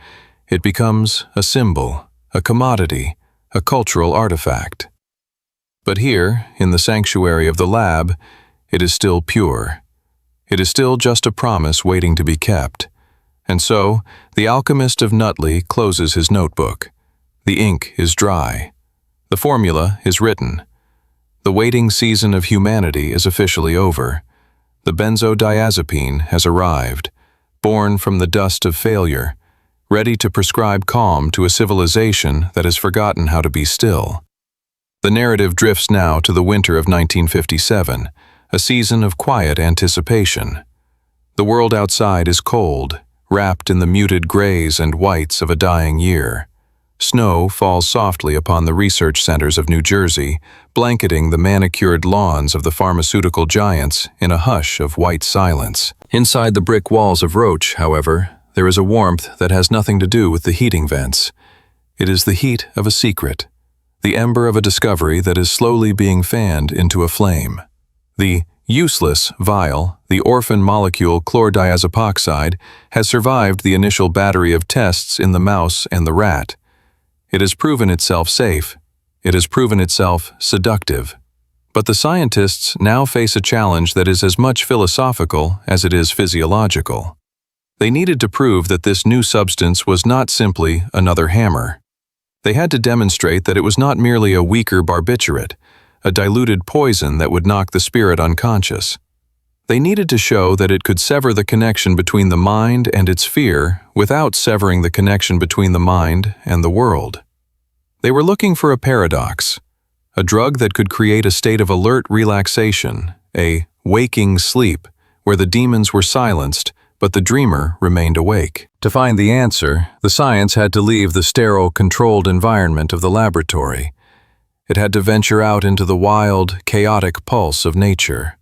Speaker 1: It becomes a symbol, a commodity, a cultural artifact. But here, in the sanctuary of the lab, it is still pure. It is still just a promise waiting to be kept. And so, the alchemist of Nutley closes his notebook. The ink is dry. The formula is written. The waiting season of humanity is officially over. The benzodiazepine has arrived, born from the dust of failure, ready to prescribe calm to a civilization that has forgotten how to be still. The narrative drifts now to the winter of 1957, a season of quiet anticipation. The world outside is cold, wrapped in the muted grays and whites of a dying year. Snow falls softly upon the research centers of New Jersey, blanketing the manicured lawns of the pharmaceutical giants in a hush of white silence. Inside the brick walls of Roche, however, there is a warmth that has nothing to do with the heating vents. It is the heat of a secret, the ember of a discovery that is slowly being fanned into a flame. The useless vial, the orphan molecule chlordiazepoxide, has survived the initial battery of tests in the mouse and the rat. It has proven itself safe. It has proven itself seductive. But the scientists now face a challenge that is as much philosophical as it is physiological. They needed to prove that this new substance was not simply another hammer. They had to demonstrate that it was not merely a weaker barbiturate, a diluted poison that would knock the spirit unconscious. They needed to show that it could sever the connection between the mind and its fear without severing the connection between the mind and the world. They were looking for a paradox, a drug that could create a state of alert relaxation, a waking sleep, where the demons were silenced, but the dreamer remained awake. To find the answer, the science had to leave the sterile, controlled environment of the laboratory. It had to venture out into the wild, chaotic pulse of nature.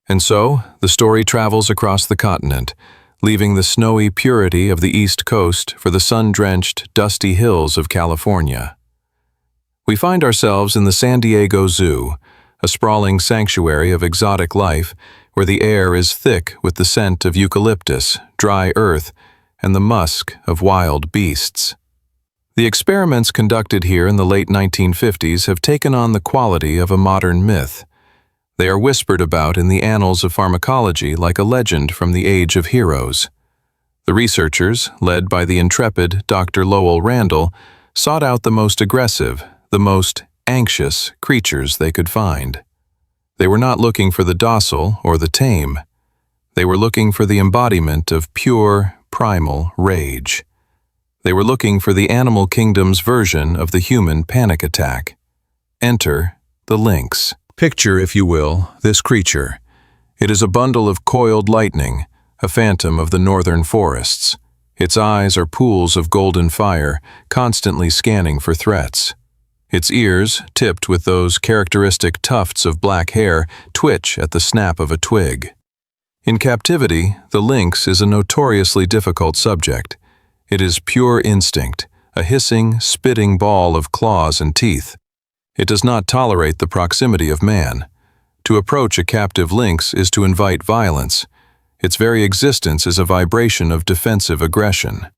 Speaker 1: And so, the story travels across the continent, leaving the snowy purity of the East Coast for the sun-drenched, dusty hills of California. We find ourselves in the San Diego Zoo, a sprawling sanctuary of exotic life where the air is thick with the scent of eucalyptus, dry earth, and the musk of wild beasts. The experiments conducted here in the late 1950s have taken on the quality of a modern myth. They are whispered about in the annals of pharmacology like a legend from the age of heroes. The researchers, led by the intrepid Dr. Lowell Randall, sought out the most aggressive, the most anxious creatures they could find. They were not looking for the docile or the tame. They were looking for the embodiment of pure, primal rage. They were looking for the animal kingdom's version of the human panic attack. Enter the lynx. Picture, if you will, this creature. It is a bundle of coiled lightning, a phantom of the northern forests. Its eyes are pools of golden fire, constantly scanning for threats. Its ears, tipped with those characteristic tufts of black hair, twitch at the snap of a twig. In captivity, the lynx is a notoriously difficult subject. It is pure instinct, a hissing, spitting ball of claws and teeth. It does not tolerate the proximity of man. To approach a captive lynx is to invite violence. Its very existence is a vibration of defensive aggression.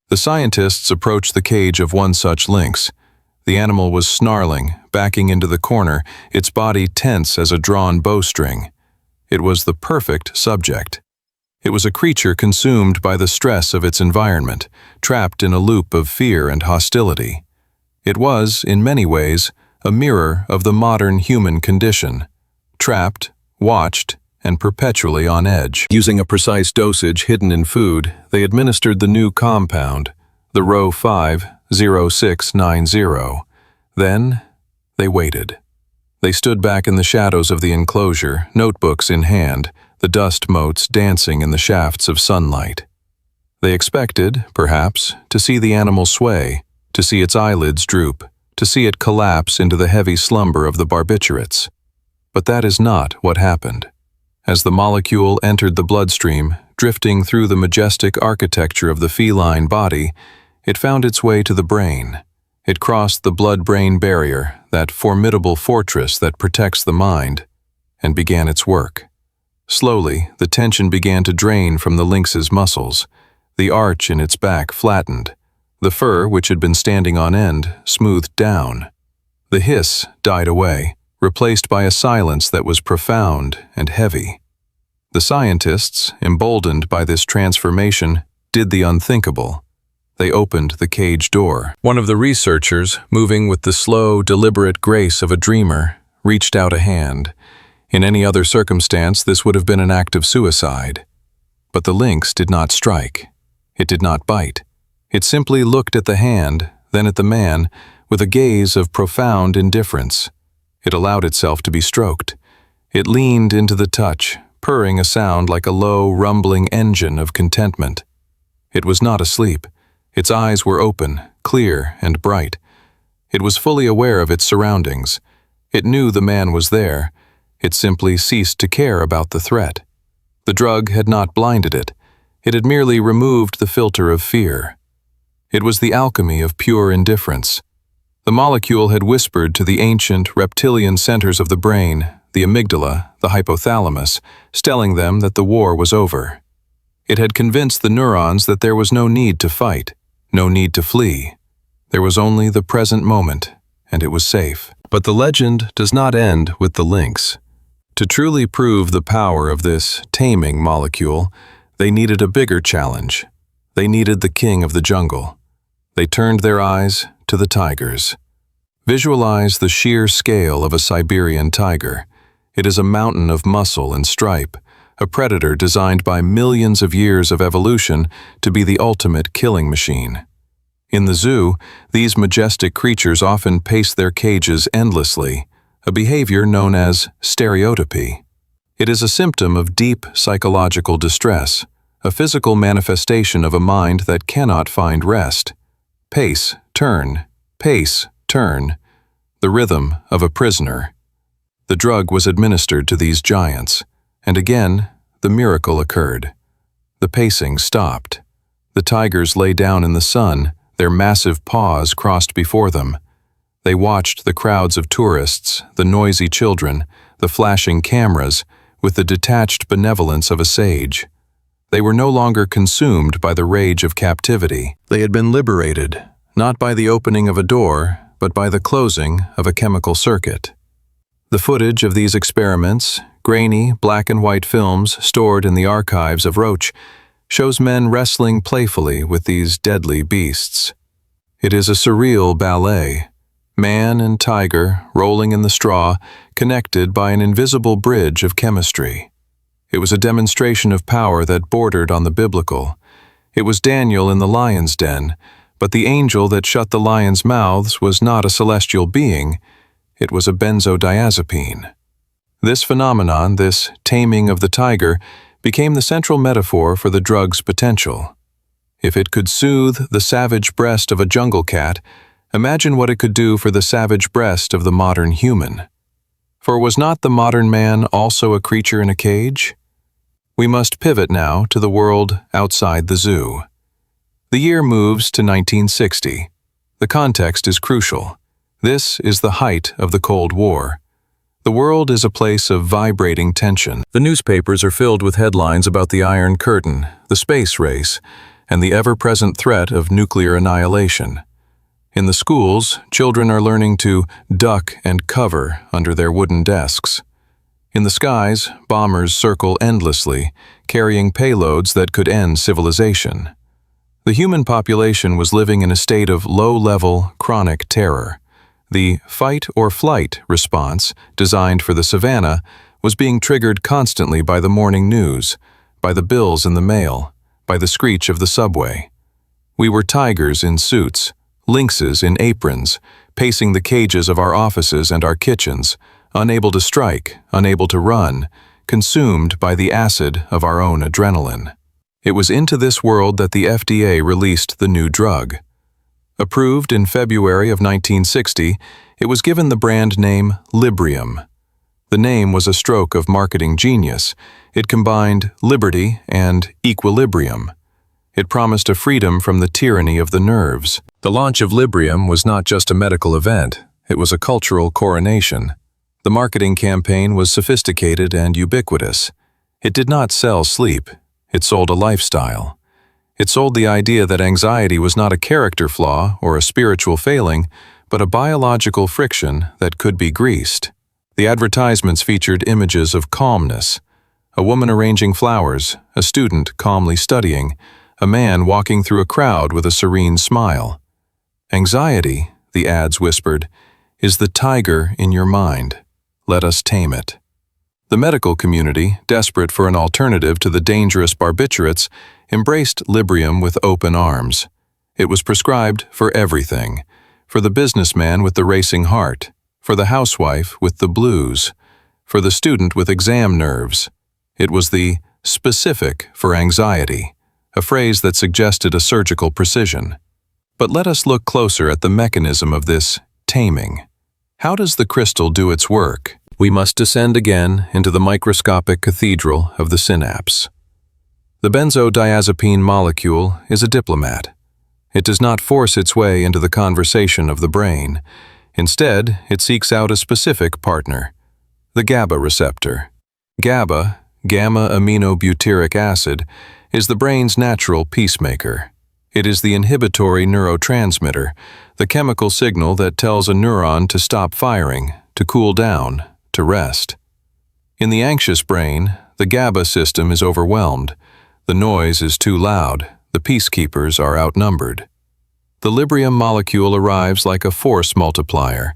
Speaker 1: The scientists approached the cage of one such lynx. The animal was snarling, backing into the corner, its body tense as a drawn bowstring. It was the perfect subject. It was a creature consumed by the stress of its environment, trapped in a loop of fear and hostility. It was, in many ways, a mirror of the modern human condition, trapped, watched, and perpetually on edge. Using a precise dosage hidden in food, they administered the new compound, the Rho 50690. Then, they waited. They stood back in the shadows of the enclosure, notebooks in hand, the dust motes dancing in the shafts of sunlight. They expected, perhaps, to see the animal sway, to see its eyelids droop, to see it collapse into the heavy slumber of the barbiturates. But that is not what happened. As the molecule entered the bloodstream, drifting through the majestic architecture of the feline body, it found its way to the brain. It crossed the blood-brain barrier, that formidable fortress that protects the mind, and began its work. Slowly, the tension began to drain from the lynx's muscles. The arch in its back flattened. The fur, which had been standing on end, smoothed down. The hiss died away, replaced by a silence that was profound and heavy. The scientists, emboldened by this transformation, did the unthinkable. They opened the cage door. One of the researchers, moving with the slow, deliberate grace of a dreamer, reached out a hand. In any other circumstance, this would have been an act of suicide. But the lynx did not strike. It did not bite. It simply looked at the hand, then at the man, with a gaze of profound indifference. It allowed itself to be stroked. It leaned into the touch, purring a sound like a low, rumbling engine of contentment. It was not asleep. Its eyes were open, clear, and bright. It was fully aware of its surroundings. It knew the man was there. It simply ceased to care about the threat. The drug had not blinded it. It had merely removed the filter of fear. It was the alchemy of pure indifference. The molecule had whispered to the ancient reptilian centers of the brain, the amygdala, the hypothalamus, telling them that the war was over. It had convinced the neurons that there was no need to fight, no need to flee. There was only the present moment, and it was safe. But the legend does not end with the lynx. To truly prove the power of this taming molecule, they needed a bigger challenge. They needed the king of the jungle. They turned their eyes to the tigers. Visualize the sheer scale of a Siberian tiger. It is a mountain of muscle and stripe, a predator designed by millions of years of evolution to be the ultimate killing machine. In the zoo, these majestic creatures often pace their cages endlessly, a behavior known as stereotypy. It is a symptom of deep psychological distress, a physical manifestation of a mind that cannot find rest. Pace, turn, the rhythm of a prisoner. The drug was administered to these giants, and again, the miracle occurred. The pacing stopped. The tigers lay down in the sun, their massive paws crossed before them. They watched the crowds of tourists, the noisy children, the flashing cameras, with the detached benevolence of a sage. They were no longer consumed by the rage of captivity. They had been liberated, not by the opening of a door, but by the closing of a chemical circuit. The footage of these experiments, grainy black and white films stored in the archives of Roche, shows men wrestling playfully with these deadly beasts. It is a surreal ballet. Man and tiger, rolling in the straw, connected by an invisible bridge of chemistry. It was a demonstration of power that bordered on the biblical. It was Daniel in the lion's den, but the angel that shut the lions' mouths was not a celestial being, it was a benzodiazepine. This phenomenon, this taming of the tiger, became the central metaphor for the drug's potential. If it could soothe the savage breast of a jungle cat, imagine what it could do for the savage breast of the modern human. For was not the modern man also a creature in a cage? We must pivot now to the world outside the zoo. The year moves to 1960. The context is crucial. This is the height of the Cold War. The world is a place of vibrating tension. The newspapers are filled with headlines about the Iron Curtain, the space race, and the ever-present threat of nuclear annihilation. In the schools, children are learning to duck and cover under their wooden desks. In the skies, bombers circle endlessly, carrying payloads that could end civilization. The human population was living in a state of low-level, chronic terror. The fight-or-flight response, designed for the savannah, was being triggered constantly by the morning news, by the bills in the mail, by the screech of the subway. We were tigers in suits, lynxes in aprons, pacing the cages of our offices and our kitchens, unable to strike, unable to run, consumed by the acid of our own adrenaline. It was into this world that the FDA released the new drug. Approved in February of 1960, it was given the brand name Librium. The name was a stroke of marketing genius. It combined liberty and equilibrium. It promised a freedom from the tyranny of the nerves. The launch of Librium was not just a medical event, it was a cultural coronation. The marketing campaign was sophisticated and ubiquitous. It did not sell sleep, it sold a lifestyle. It sold the idea that anxiety was not a character flaw or a spiritual failing, but a biological friction that could be greased. The advertisements featured images of calmness, a woman arranging flowers, a student calmly studying, a man walking through a crowd with a serene smile. Anxiety, the ads whispered, is the tiger in your mind. Let us tame it. The medical community, desperate for an alternative to the dangerous barbiturates, embraced Librium with open arms. It was prescribed for everything, for the businessman with the racing heart, for the housewife with the blues, for the student with exam nerves. It was the specific for anxiety, a phrase that suggested a surgical precision. But let us look closer at the mechanism of this taming. How does the crystal do its work? We must descend again into the microscopic cathedral of the synapse. The benzodiazepine molecule is a diplomat. It does not force its way into the conversation of the brain. Instead, it seeks out a specific partner, the GABA receptor. GABA, gamma-aminobutyric acid, is the brain's natural peacemaker. It is the inhibitory neurotransmitter, the chemical signal that tells a neuron to stop firing, to cool down, to rest. In the anxious brain, the GABA system is overwhelmed. The noise is too loud. The peacekeepers are outnumbered. The Librium molecule arrives like a force multiplier.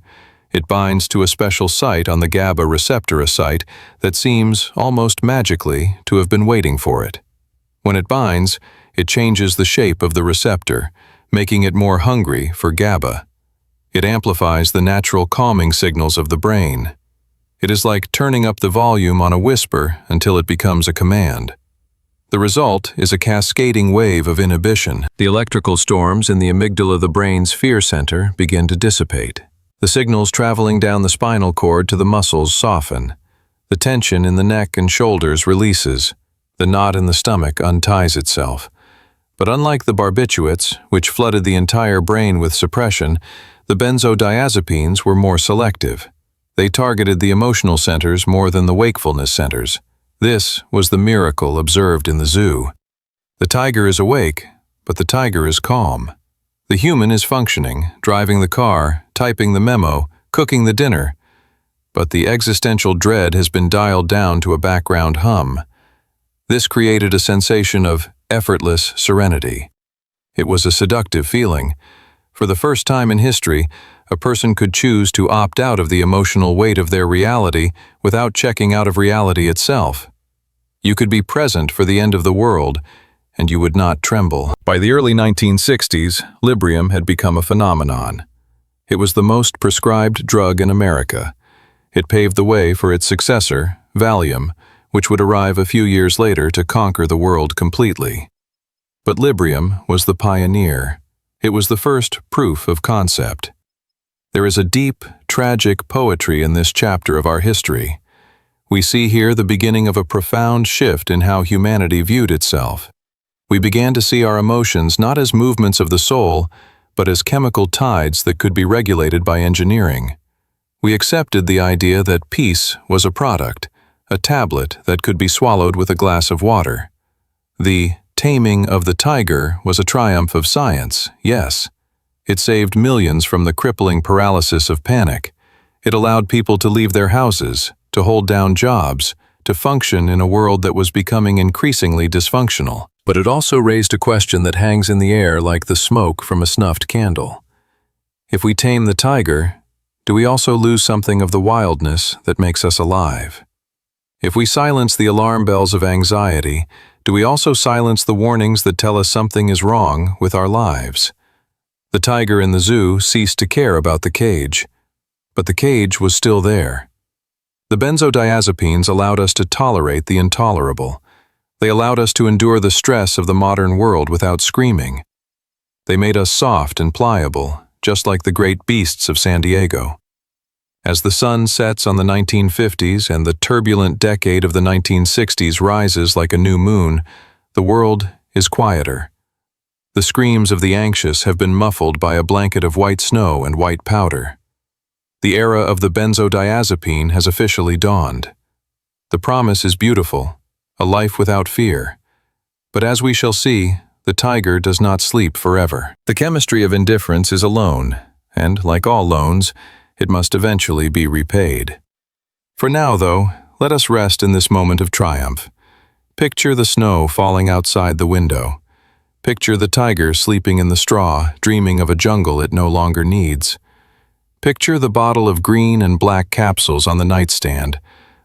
Speaker 1: It binds to a special site on the GABA receptor site that seems, almost magically, to have been waiting for it. When it binds, it changes the shape of the receptor, making it more hungry for GABA. It amplifies the natural calming signals of the brain. It is like turning up the volume on a whisper until it becomes a command. The result is a cascading wave of inhibition. The electrical storms in the amygdala, the brain's fear center, begin to dissipate. The signals traveling down the spinal cord to the muscles soften. The tension in the neck and shoulders releases. The knot in the stomach unties itself. But unlike the barbiturates, which flooded the entire brain with suppression, the benzodiazepines were more selective. They targeted the emotional centers more than the wakefulness centers. This was the miracle observed in the zoo. The tiger is awake, but the tiger is calm. The human is functioning, driving the car, typing the memo, cooking the dinner. But the existential dread has been dialed down to a background hum. This created a sensation of effortless serenity. It was a seductive feeling. For the first time in history, a person could choose to opt out of the emotional weight of their reality without checking out of reality itself. You could be present for the end of the world, and you would not tremble. By the early 1960s, Librium had become a phenomenon. It was the most prescribed drug in America. It paved the way for its successor, Valium, which would arrive a few years later to conquer the world completely. But Librium was the pioneer. It was the first proof of concept. There is a deep, tragic poetry in this chapter of our history. We see here the beginning of a profound shift in how humanity viewed itself. We began to see our emotions not as movements of the soul, but as chemical tides that could be regulated by engineering. We accepted the idea that peace was a product, a tablet that could be swallowed with a glass of water. The taming of the tiger was a triumph of science, yes. It saved millions from the crippling paralysis of panic. It allowed people to leave their houses, to hold down jobs, to function in a world that was becoming increasingly dysfunctional. But it also raised a question that hangs in the air like the smoke from a snuffed candle. If we tame the tiger, do we also lose something of the wildness that makes us alive? If we silence the alarm bells of anxiety, do we also silence the warnings that tell us something is wrong with our lives? The tiger in the zoo ceased to care about the cage, but the cage was still there. The benzodiazepines allowed us to tolerate the intolerable. They allowed us to endure the stress of the modern world without screaming. They made us soft and pliable, just like the great beasts of San Diego. As the sun sets on the 1950s and the turbulent decade of the 1960s rises like a new moon, the world is quieter. The screams of the anxious have been muffled by a blanket of white snow and white powder. The era of the benzodiazepine has officially dawned. The promise is beautiful, a life without fear. But as we shall see, the tiger does not sleep forever. The chemistry of indifference is a loan, and like all loans, it must eventually be repaid. For now, though, let us rest in this moment of triumph. Picture the snow falling outside the window. Picture the tiger sleeping in the straw, dreaming of a jungle it no longer needs. Picture the bottle of green and black capsules on the nightstand,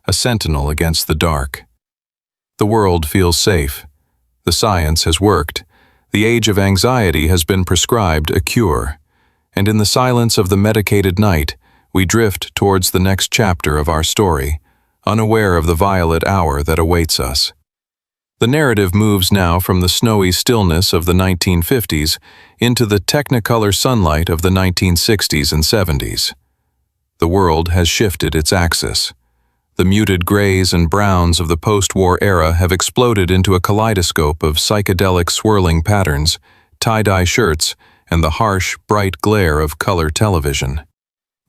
Speaker 1: a sentinel against the dark. The world feels safe. The science has worked. The age of anxiety has been prescribed a cure. And in the silence of the medicated night, we drift towards the next chapter of our story, unaware of the violet hour that awaits us. The narrative moves now from the snowy stillness of the 1950s into the technicolor sunlight of the 1960s and 70s. The world has shifted its axis. The muted grays and browns of the post-war era have exploded into a kaleidoscope of psychedelic swirling patterns, tie-dye shirts, and the harsh, bright glare of color television.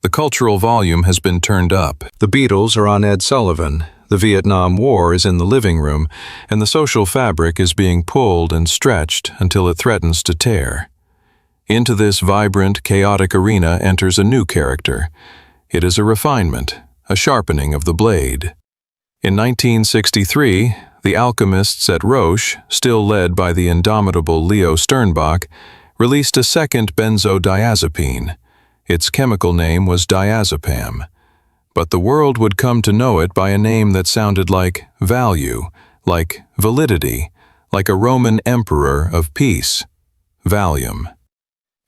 Speaker 1: The cultural volume has been turned up. The Beatles are on Ed Sullivan. The Vietnam War is in the living room, and the social fabric is being pulled and stretched until it threatens to tear. Into this vibrant, chaotic arena enters a new character. It is a refinement, a sharpening of the blade. In 1963, the alchemists at Roche, still led by the indomitable Leo Sternbach, released a second benzodiazepine. Its chemical name was diazepam. But the world would come to know it by a name that sounded like value, like validity, like a Roman emperor of peace. Valium.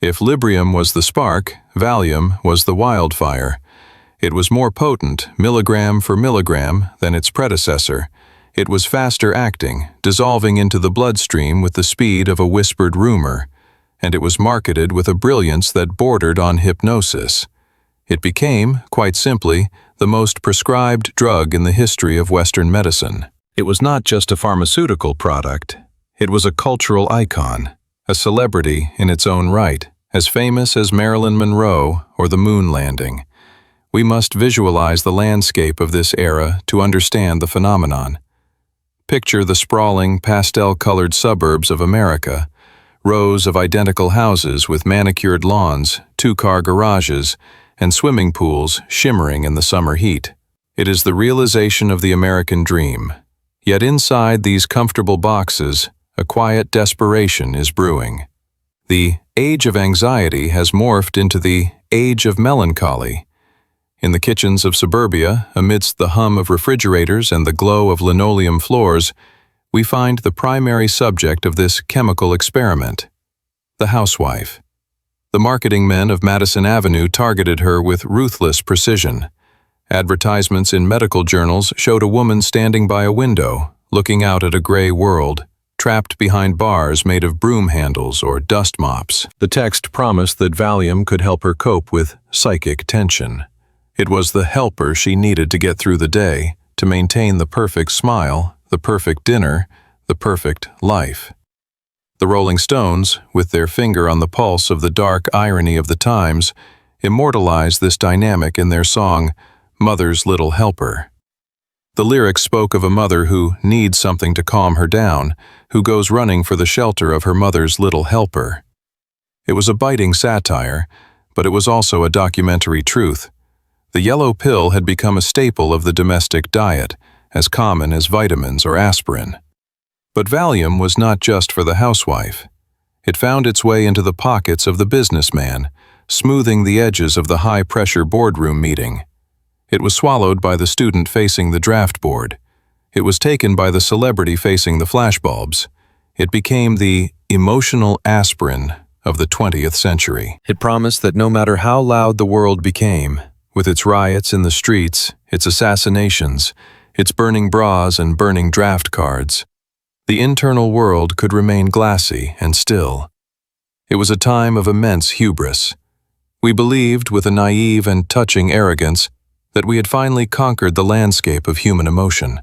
Speaker 1: If Librium was the spark, Valium was the wildfire. It was more potent, milligram for milligram, than its predecessor. It was faster acting, dissolving into the bloodstream with the speed of a whispered rumor, and it was marketed with a brilliance that bordered on hypnosis. It became, quite simply, the most prescribed drug in the history of Western medicine. It was not just a pharmaceutical product. It was a cultural icon, a celebrity in its own right, as famous as Marilyn Monroe or the moon landing. We must visualize the landscape of this era to understand the phenomenon. Picture the sprawling, pastel-colored suburbs of America, rows of identical houses with manicured lawns, two-car garages, and swimming pools shimmering in the summer heat. It is the realization of the American dream. Yet inside these comfortable boxes, a quiet desperation is brewing. The age of anxiety has morphed into the age of melancholy. In the kitchens of suburbia, amidst the hum of refrigerators and the glow of linoleum floors, we find the primary subject of this chemical experiment: the housewife. The marketing men of Madison Avenue targeted her with ruthless precision. Advertisements in medical journals showed a woman standing by a window, looking out at a gray world, trapped behind bars made of broom handles or dust mops. The text promised that Valium could help her cope with psychic tension. It was the helper she needed to get through the day, to maintain the perfect smile, the perfect dinner, the perfect life. The Rolling Stones, with their finger on the pulse of the dark irony of the times, immortalized this dynamic in their song, Mother's Little Helper. The lyrics spoke of a mother who needs something to calm her down, who goes running for the shelter of her mother's little helper. It was a biting satire, but it was also a documentary truth. The yellow pill had become a staple of the domestic diet, as common as vitamins or aspirin. But Valium was not just for the housewife. It found its way into the pockets of the businessman, smoothing the edges of the high-pressure boardroom meeting. It was swallowed by the student facing the draft board. It was taken by the celebrity facing the flashbulbs. It became the emotional aspirin of the 20th century. It promised that no matter how loud the world became, with its riots in the streets, its assassinations, its burning bras and burning draft cards, the internal world could remain glassy and still. It was a time of immense hubris. We believed, with a naive and touching arrogance, that we had finally conquered the landscape of human emotion.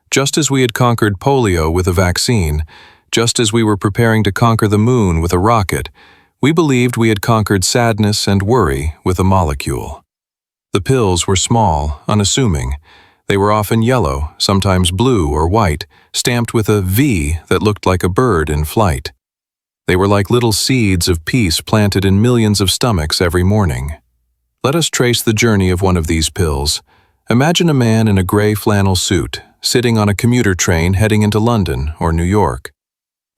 Speaker 1: Just as we had conquered polio with a vaccine, just as we were preparing to conquer the moon with a rocket, we believed we had conquered sadness and worry with a molecule. The pills were small, unassuming. They were often yellow, sometimes blue or white, stamped with a V that looked like a bird in flight. They were like little seeds of peace planted in millions of stomachs every morning. Let us trace the journey of one of these pills. Imagine a man in a gray flannel suit, sitting on a commuter train heading into London or New York.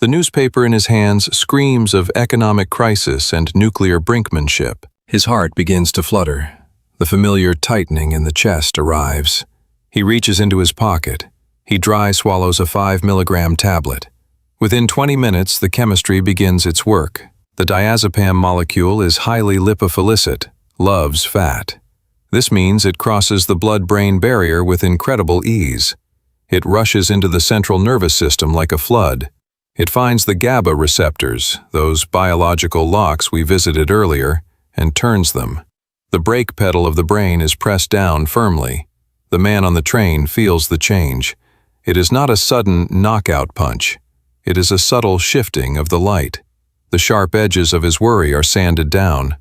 Speaker 1: The newspaper in his hands screams of economic crisis and nuclear brinkmanship. His heart begins to flutter. The familiar tightening in the chest arrives. He reaches into his pocket. He dry swallows a 5-milligram tablet. Within 20 minutes, the chemistry begins its work. The diazepam molecule is highly lipophilicit, loves fat. This means it crosses the blood-brain barrier with incredible ease. It rushes into the central nervous system like a flood. It finds the GABA receptors, those biological locks we visited earlier, and turns them. The brake pedal of the brain is pressed down firmly. The man on the train feels the change. It is not a sudden knockout punch. It is a subtle shifting of the light. The sharp edges of his worry are sanded down.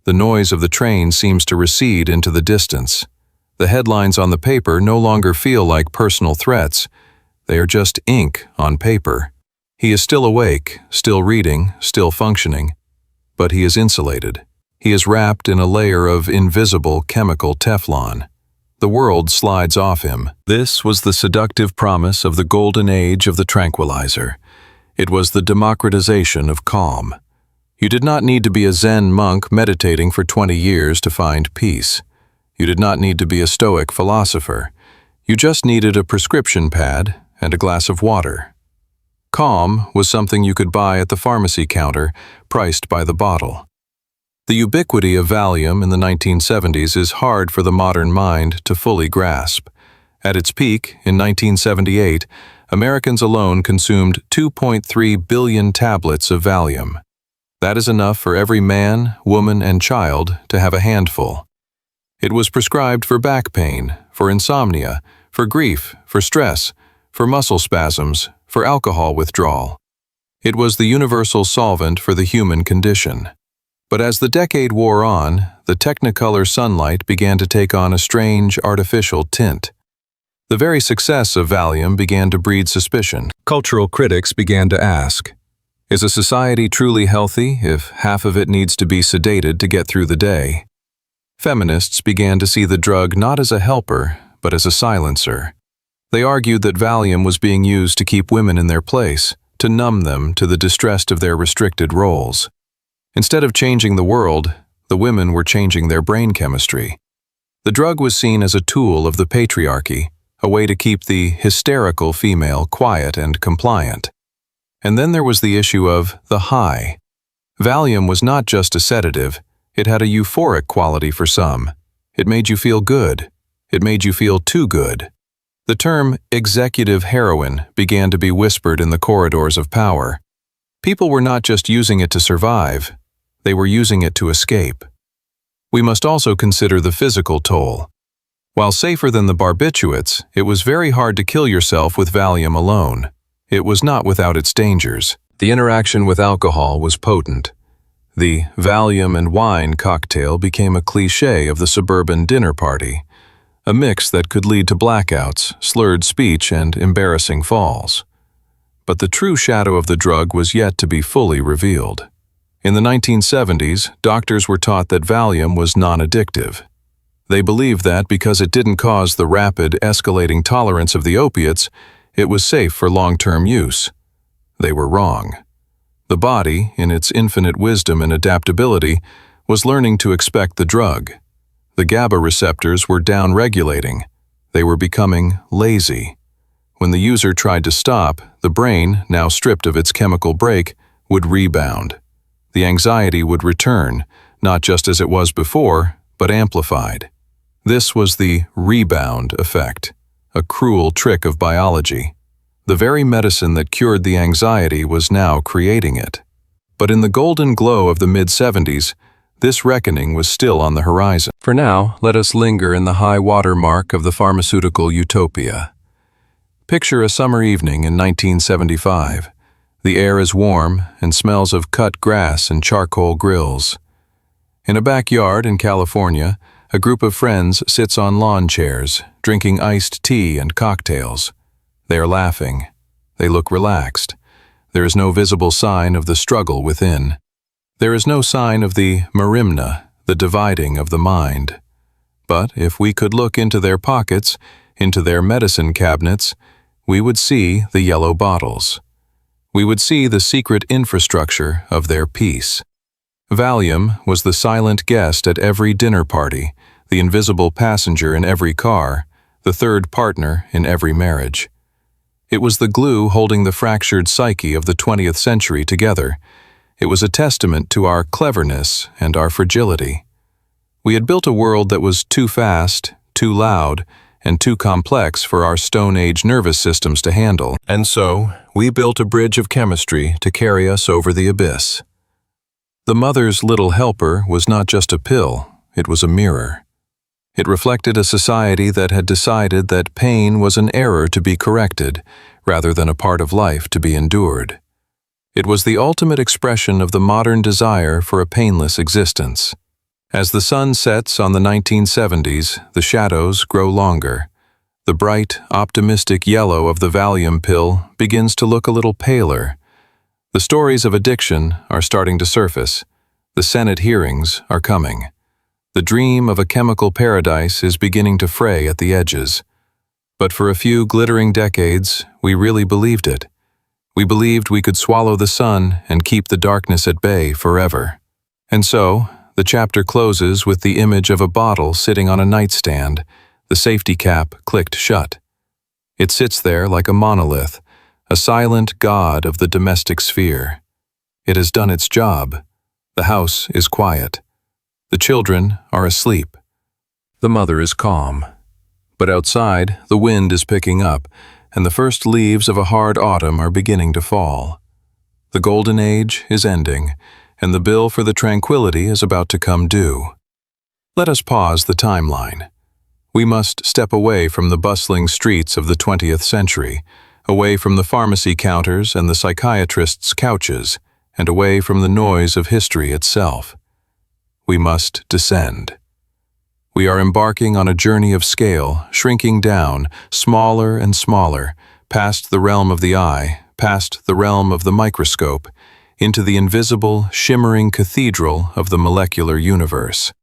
Speaker 1: The noise of the train seems to recede into the distance. The headlines on the paper no longer feel like personal threats. They are just ink on paper. He is still awake, still reading, still functioning, but he is insulated. He is wrapped in a layer of invisible chemical Teflon. The world slides off him. This was the seductive promise of the golden age of the tranquilizer. It was the democratization of calm. You did not need to be a Zen monk meditating for 20 years to find peace. You did not need to be a Stoic philosopher. You just needed a prescription pad and a glass of water. Calm was something you could buy at the pharmacy counter, priced by the bottle. The ubiquity of Valium in the 1970s is hard for the modern mind to fully grasp. At its peak, in 1978, Americans alone consumed 2.3 billion tablets of Valium. That is enough for every man, woman, and child to have a handful. It was prescribed for back pain, for insomnia, for grief, for stress, for muscle spasms, for alcohol withdrawal. It was the universal solvent for the human condition. But as the decade wore on, the Technicolor sunlight began to take on a strange, artificial tint. The very success of Valium began to breed suspicion. Cultural critics began to ask, is a society truly healthy if half of it needs to be sedated to get through the day? Feminists began to see the drug not as a helper, but as a silencer. They argued that Valium was being used to keep women in their place, to numb them to the distress of their restricted roles. Instead of changing the world, the women were changing their brain chemistry. The drug was seen as a tool of the patriarchy, a way to keep the hysterical female quiet and compliant. And then there was the issue of the high. Valium was not just a sedative, it had a euphoric quality for some. It made you feel good. It made you feel too good. The term executive heroin began to be whispered in the corridors of power. People were not just using it to survive, they were using it to escape. We must also consider the physical toll. While safer than the barbiturates, it was very hard to kill yourself with Valium alone. It was not without its dangers. The interaction with alcohol was potent. The Valium and wine cocktail became a cliché of the suburban dinner party, a mix that could lead to blackouts, slurred speech, and embarrassing falls. But the true shadow of the drug was yet to be fully revealed. In the 1970s, doctors were taught that Valium was non-addictive. They believed that because it didn't cause the rapid, escalating tolerance of the opiates, it was safe for long-term use. They were wrong. The body, in its infinite wisdom and adaptability, was learning to expect the drug. The GABA receptors were down-regulating. They were becoming lazy. When the user tried to stop, the brain, now stripped of its chemical brake, would rebound. The anxiety would return, not just as it was before, but amplified. This was the rebound effect, a cruel trick of biology. The very medicine that cured the anxiety was now creating it. But in the golden glow of the mid-70s, this reckoning was still on the horizon. For now, let us linger in the high water mark of the pharmaceutical utopia. Picture a summer evening in 1975. The air is warm and smells of cut grass and charcoal grills. In a backyard in California, a group of friends sits on lawn chairs, drinking iced tea and cocktails. They are laughing. They look relaxed. There is no visible sign of the struggle within. There is no sign of the merimna, the dividing of the mind. But if we could look into their pockets, into their medicine cabinets, we would see the yellow bottles. We would see the secret infrastructure of their peace. Valium was the silent guest at every dinner party, the invisible passenger in every car, the third partner in every marriage. It was the glue holding the fractured psyche of the 20th century together. It was a testament to our cleverness and our fragility. We had built a world that was too fast, too loud, and too complex for our Stone Age nervous systems to handle. And so, we built a bridge of chemistry to carry us over the abyss. The mother's little helper was not just a pill, it was a mirror. It reflected a society that had decided that pain was an error to be corrected, rather than a part of life to be endured. It was the ultimate expression of the modern desire for a painless existence. As the sun sets on the 1970s, the shadows grow longer. The bright, optimistic yellow of the Valium pill begins to look a little paler. The stories of addiction are starting to surface. The Senate hearings are coming. The dream of a chemical paradise is beginning to fray at the edges. But for a few glittering decades, we really believed it. We believed we could swallow the sun and keep the darkness at bay forever. And so, the chapter closes with the image of a bottle sitting on a nightstand, the safety cap clicked shut. It sits there like a monolith, a silent god of the domestic sphere. It has done its job. The house is quiet. The children are asleep. The mother is calm. But outside, the wind is picking up, and the first leaves of a hard autumn are beginning to fall. The golden age is ending, and the bill for the tranquility is about to come due. Let us pause the timeline. We must step away from the bustling streets of the 20th century, away from the pharmacy counters and the psychiatrists' couches, and away from the noise of history itself. We must descend. We are embarking on a journey of scale, shrinking down, smaller and smaller, past the realm of the eye, past the realm of the microscope, into the invisible, shimmering cathedral of the molecular universe.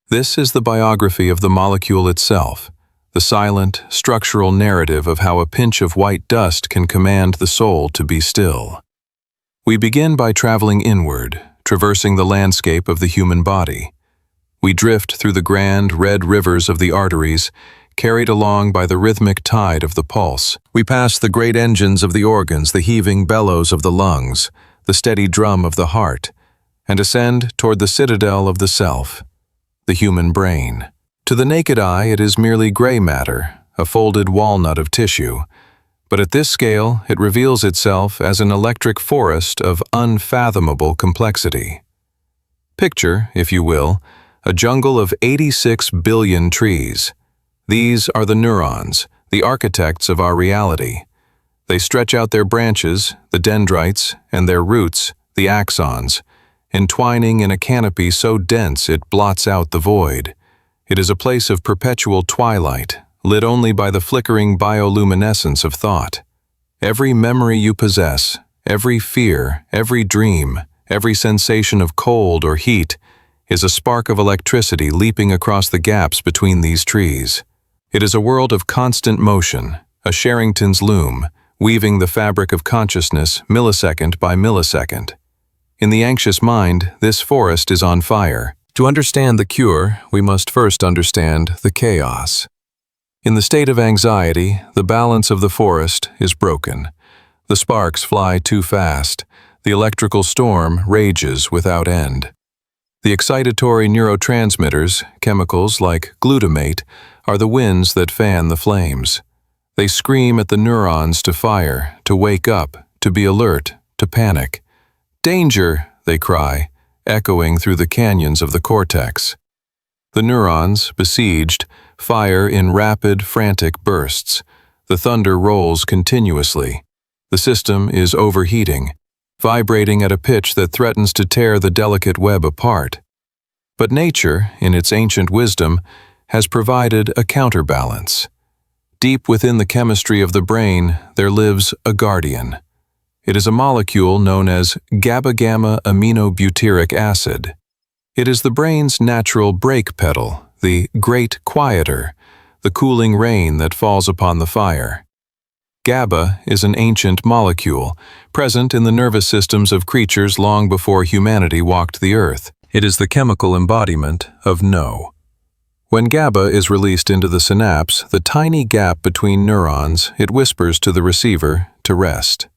Speaker 1: This is the biography of the molecule itself, the silent, structural narrative of how a pinch of white dust can command the soul to be still. We begin by traveling inward, traversing the landscape of the human body. We drift through the grand, red rivers of the arteries, carried along by the rhythmic tide of the pulse. We pass the great engines of the organs, the heaving bellows of the lungs, the steady drum of the heart, and ascend toward the citadel of the self, the human brain. To the naked eye, it is merely gray matter, a folded walnut of tissue, but at this scale, it reveals itself as an electric forest of unfathomable complexity. Picture, if you will, a jungle of 86 billion trees. These are the neurons, the architects of our reality. They stretch out their branches, the dendrites, and their roots, the axons, entwining in a canopy so dense it blots out the void. It is a place of perpetual twilight, lit only by the flickering bioluminescence of thought. Every memory you possess, every fear, every dream, every sensation of cold or heat, is a spark of electricity leaping across the gaps between these trees. It is a world of constant motion, a Sherrington's loom, weaving the fabric of consciousness millisecond by millisecond. In the anxious mind, this forest is on fire. To understand the cure, we must first understand the chaos. In the state of anxiety, the balance of the forest is broken. The sparks fly too fast. The electrical storm rages without end. The excitatory neurotransmitters, chemicals like glutamate, are the winds that fan the flames. They scream at the neurons to fire, to wake up, to be alert, to panic. "Danger!" they cry, echoing through the canyons of the cortex. The neurons, besieged, fire in rapid, frantic bursts. The thunder rolls continuously. The system is overheating, vibrating at a pitch that threatens to tear the delicate web apart. But nature, in its ancient wisdom, has provided a counterbalance. Deep within the chemistry of the brain, there lives a guardian. It is a molecule known as GABA-gamma aminobutyric acid. It is the brain's natural brake pedal, the great quieter, the cooling rain that falls upon the fire. GABA is an ancient molecule, present in the nervous systems of creatures long before humanity walked the earth. It is the chemical embodiment of no. When GABA is released into the synapse, the tiny gap between neurons, it whispers to the receiver to rest.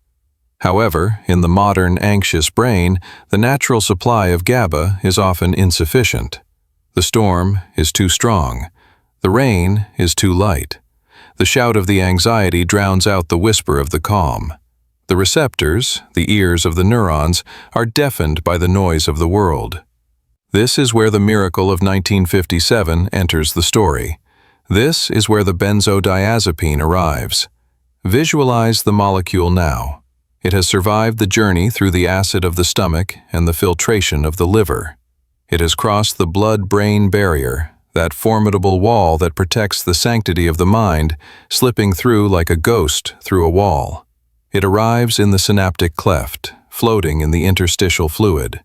Speaker 1: However, in the modern, anxious brain, the natural supply of GABA is often insufficient. The storm is too strong. The rain is too light. The shout of the anxiety drowns out the whisper of the calm. The receptors, the ears of the neurons, are deafened by the noise of the world. This is where the miracle of 1957 enters the story. This is where the benzodiazepine arrives. Visualize the molecule now. It has survived the journey through the acid of the stomach and the filtration of the liver. It has crossed the blood-brain barrier, that formidable wall that protects the sanctity of the mind, slipping through like a ghost through a wall. It arrives in the synaptic cleft, floating in the interstitial fluid.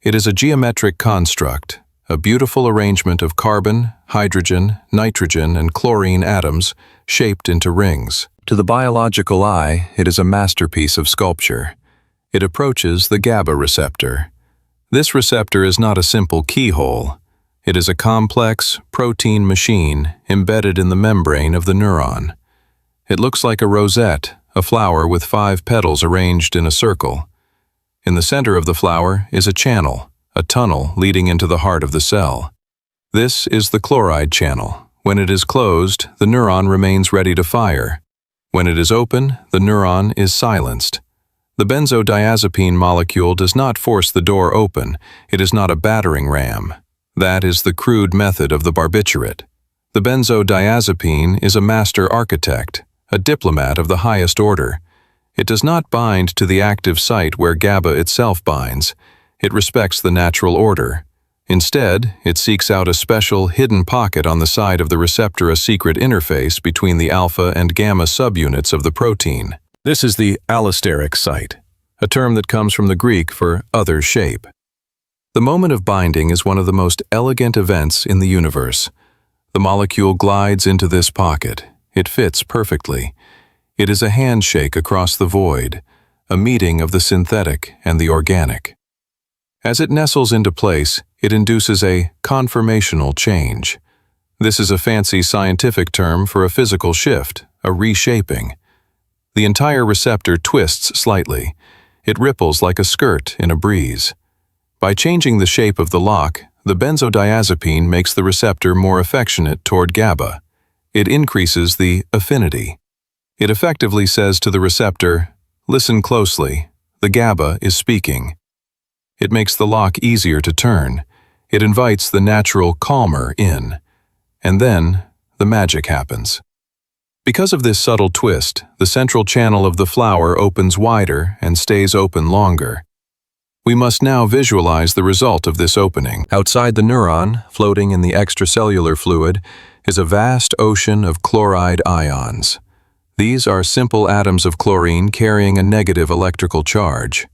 Speaker 1: It is a geometric construct, a beautiful arrangement of carbon, hydrogen, nitrogen, and chlorine atoms shaped into rings. To the biological eye, it is a masterpiece of sculpture. It approaches the GABA receptor. This receptor is not a simple keyhole. It is a complex, protein machine embedded in the membrane of the neuron. It looks like a rosette, a flower with 5 petals arranged in a circle. In the center of the flower is a channel, a tunnel leading into the heart of the cell. This is the chloride channel, When it is closed, the neuron remains ready to fire. When it is open, the neuron is silenced. The benzodiazepine molecule does not force the door open. It is not a battering ram. That is the crude method of the barbiturate. The benzodiazepine is a master architect, a diplomat of the highest order. It does not bind to the active site where GABA itself binds. It respects the natural order. Instead, it seeks out a special, hidden pocket on the side of the receptor, a secret interface between the alpha and gamma subunits of the protein. This is the allosteric site, a term that comes from the Greek for other shape. The moment of binding is one of the most elegant events in the universe. The molecule glides into this pocket. It fits perfectly. It is a handshake across the void, a meeting of the synthetic and the organic. As it nestles into place, it induces a conformational change. This is a fancy scientific term for a physical shift, a reshaping. The entire receptor twists slightly. It ripples like a skirt in a breeze. By changing the shape of the lock, the benzodiazepine makes the receptor more affectionate toward GABA. It increases the affinity. It effectively says to the receptor, "Listen closely, the GABA is speaking." It makes the lock easier to turn. It invites the natural calmer in. And then, the magic happens. Because of this subtle twist, the central channel of the flower opens wider and stays open longer. We must now visualize the result of this opening. Outside the neuron, floating in the extracellular fluid, is a vast ocean of chloride ions. These are simple atoms of chlorine carrying a negative electrical charge.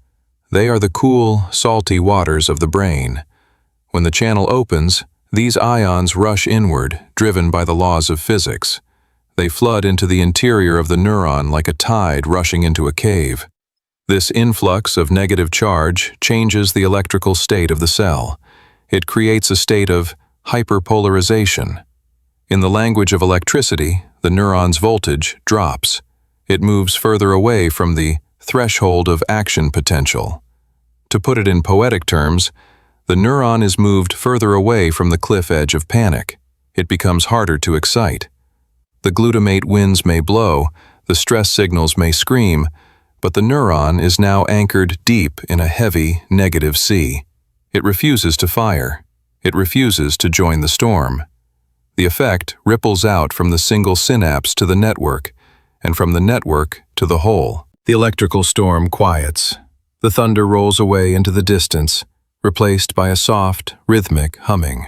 Speaker 1: They are the cool, salty waters of the brain. When the channel opens, these ions rush inward, driven by the laws of physics. They flood into the interior of the neuron like a tide rushing into a cave. This influx of negative charge changes the electrical state of the cell. It creates a state of hyperpolarization. In the language of electricity, the neuron's voltage drops. It moves further away from the threshold of action potential. To put it in poetic terms, the neuron is moved further away from the cliff edge of panic. It becomes harder to excite. The glutamate winds may blow, the stress signals may scream, but the neuron is now anchored deep in a heavy, negative sea. It refuses to fire. It refuses to join the storm. The effect ripples out from the single synapse to the network, and from the network to the whole. The electrical storm quiets. The thunder rolls away into the distance, replaced by a soft, rhythmic humming.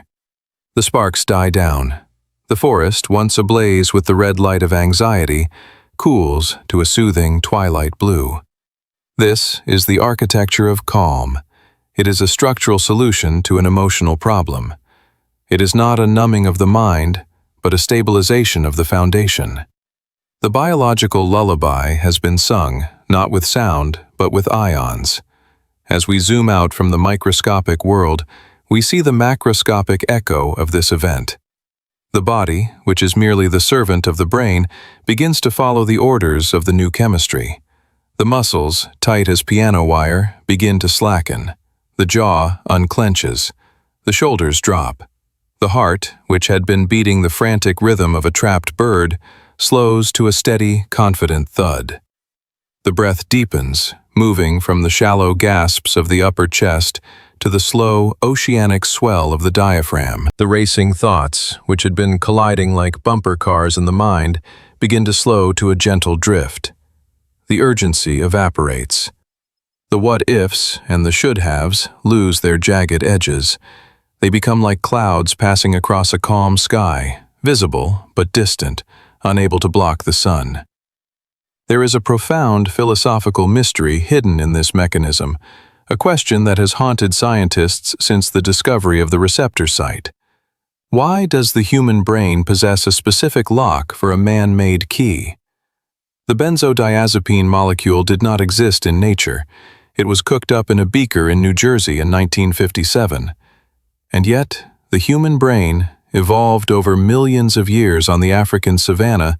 Speaker 1: The sparks die down. The forest, once ablaze with the red light of anxiety, cools to a soothing twilight blue. This is the architecture of calm. It is a structural solution to an emotional problem. It is not a numbing of the mind, but a stabilization of the foundation. The biological lullaby has been sung, not with sound, but with ions. As we zoom out from the microscopic world, we see the macroscopic echo of this event. The body, which is merely the servant of the brain, begins to follow the orders of the new chemistry. The muscles, tight as piano wire, begin to slacken. The jaw unclenches. The shoulders drop. The heart, which had been beating the frantic rhythm of a trapped bird, slows to a steady, confident thud. The breath deepens, moving from the shallow gasps of the upper chest to the slow, oceanic swell of the diaphragm. The racing thoughts, which had been colliding like bumper cars in the mind, begin to slow to a gentle drift. The urgency evaporates. The what-ifs and the should-haves lose their jagged edges. They become like clouds passing across a calm sky, visible but distant, unable to block the sun. There is a profound philosophical mystery hidden in this mechanism, a question that has haunted scientists since the discovery of the receptor site. Why does the human brain possess a specific lock for a man-made key? The benzodiazepine molecule did not exist in nature. It was cooked up in a beaker in New Jersey in 1957. And yet, the human brain, evolved over millions of years on the African savanna,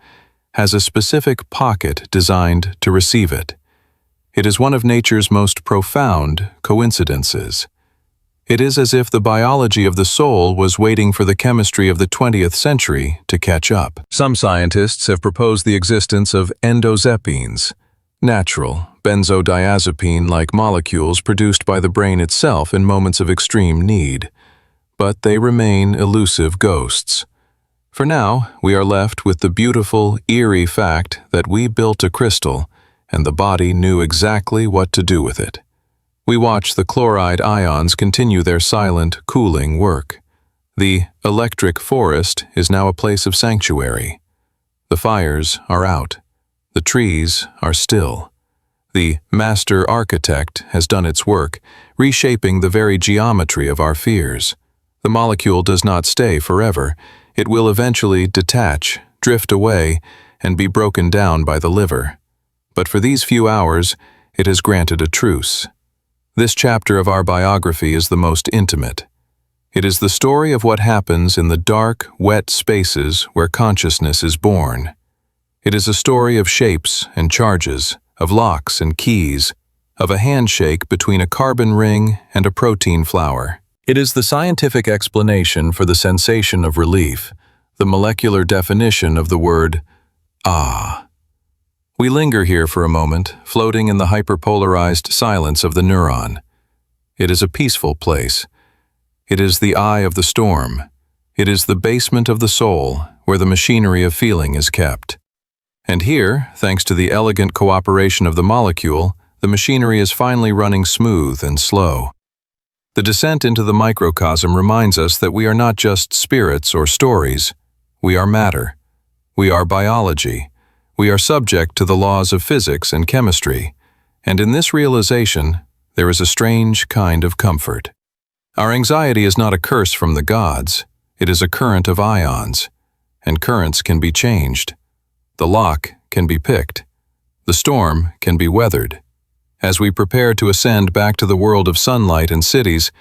Speaker 1: has a specific pocket designed to receive it. It is one of nature's most profound coincidences. It is as if the biology of the soul was waiting for the chemistry of the 20th century to catch up. Some scientists have proposed the existence of endozepines, natural, benzodiazepine-like molecules produced by the brain itself in moments of extreme need. But they remain elusive ghosts. For now, we are left with the beautiful, eerie fact that we built a crystal, and the body knew exactly what to do with it. We watch the chloride ions continue their silent, cooling work. The electric forest is now a place of sanctuary. The fires are out. The trees are still. The master architect has done its work, reshaping the very geometry of our fears. The molecule does not stay forever. It will eventually detach, drift away, and be broken down by the liver. But for these few hours, it has granted a truce. This chapter of our biography is the most intimate. It is the story of what happens in the dark, wet spaces where consciousness is born. It is a story of shapes and charges, of locks and keys, of a handshake between a carbon ring and a protein flower. It is the scientific explanation for the sensation of relief, the molecular definition of the word ah. We linger here for a moment, floating in the hyperpolarized silence of the neuron. It is a peaceful place. It is the eye of the storm. It is the basement of the soul, where the machinery of feeling is kept. And here, thanks to the elegant cooperation of the molecule, the machinery is finally running smooth and slow. The descent into the microcosm reminds us that we are not just spirits or stories. We are matter. We are biology. We are subject to the laws of physics and chemistry, and in this realization, there is a strange kind of comfort. Our anxiety is not a curse from the gods, it is a current of ions, and currents can be changed. The lock can be picked. The storm can be weathered. As we prepare to ascend back to the world of sunlight and cities,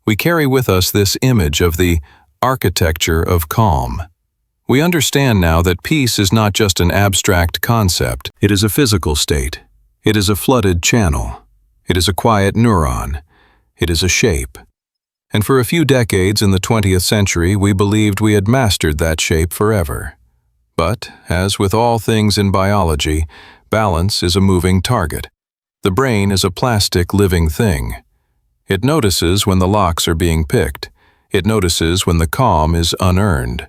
Speaker 1: we carry with us this image of the architecture of calm. We understand now that peace is not just an abstract concept. It is a physical state. It is a flooded channel. It is a quiet neuron. It is a shape. And for a few decades in the 20th century, we believed we had mastered that shape forever. But, as with all things in biology, balance is a moving target. The brain is a plastic living thing. It notices when the locks are being picked. It notices when the calm is unearned.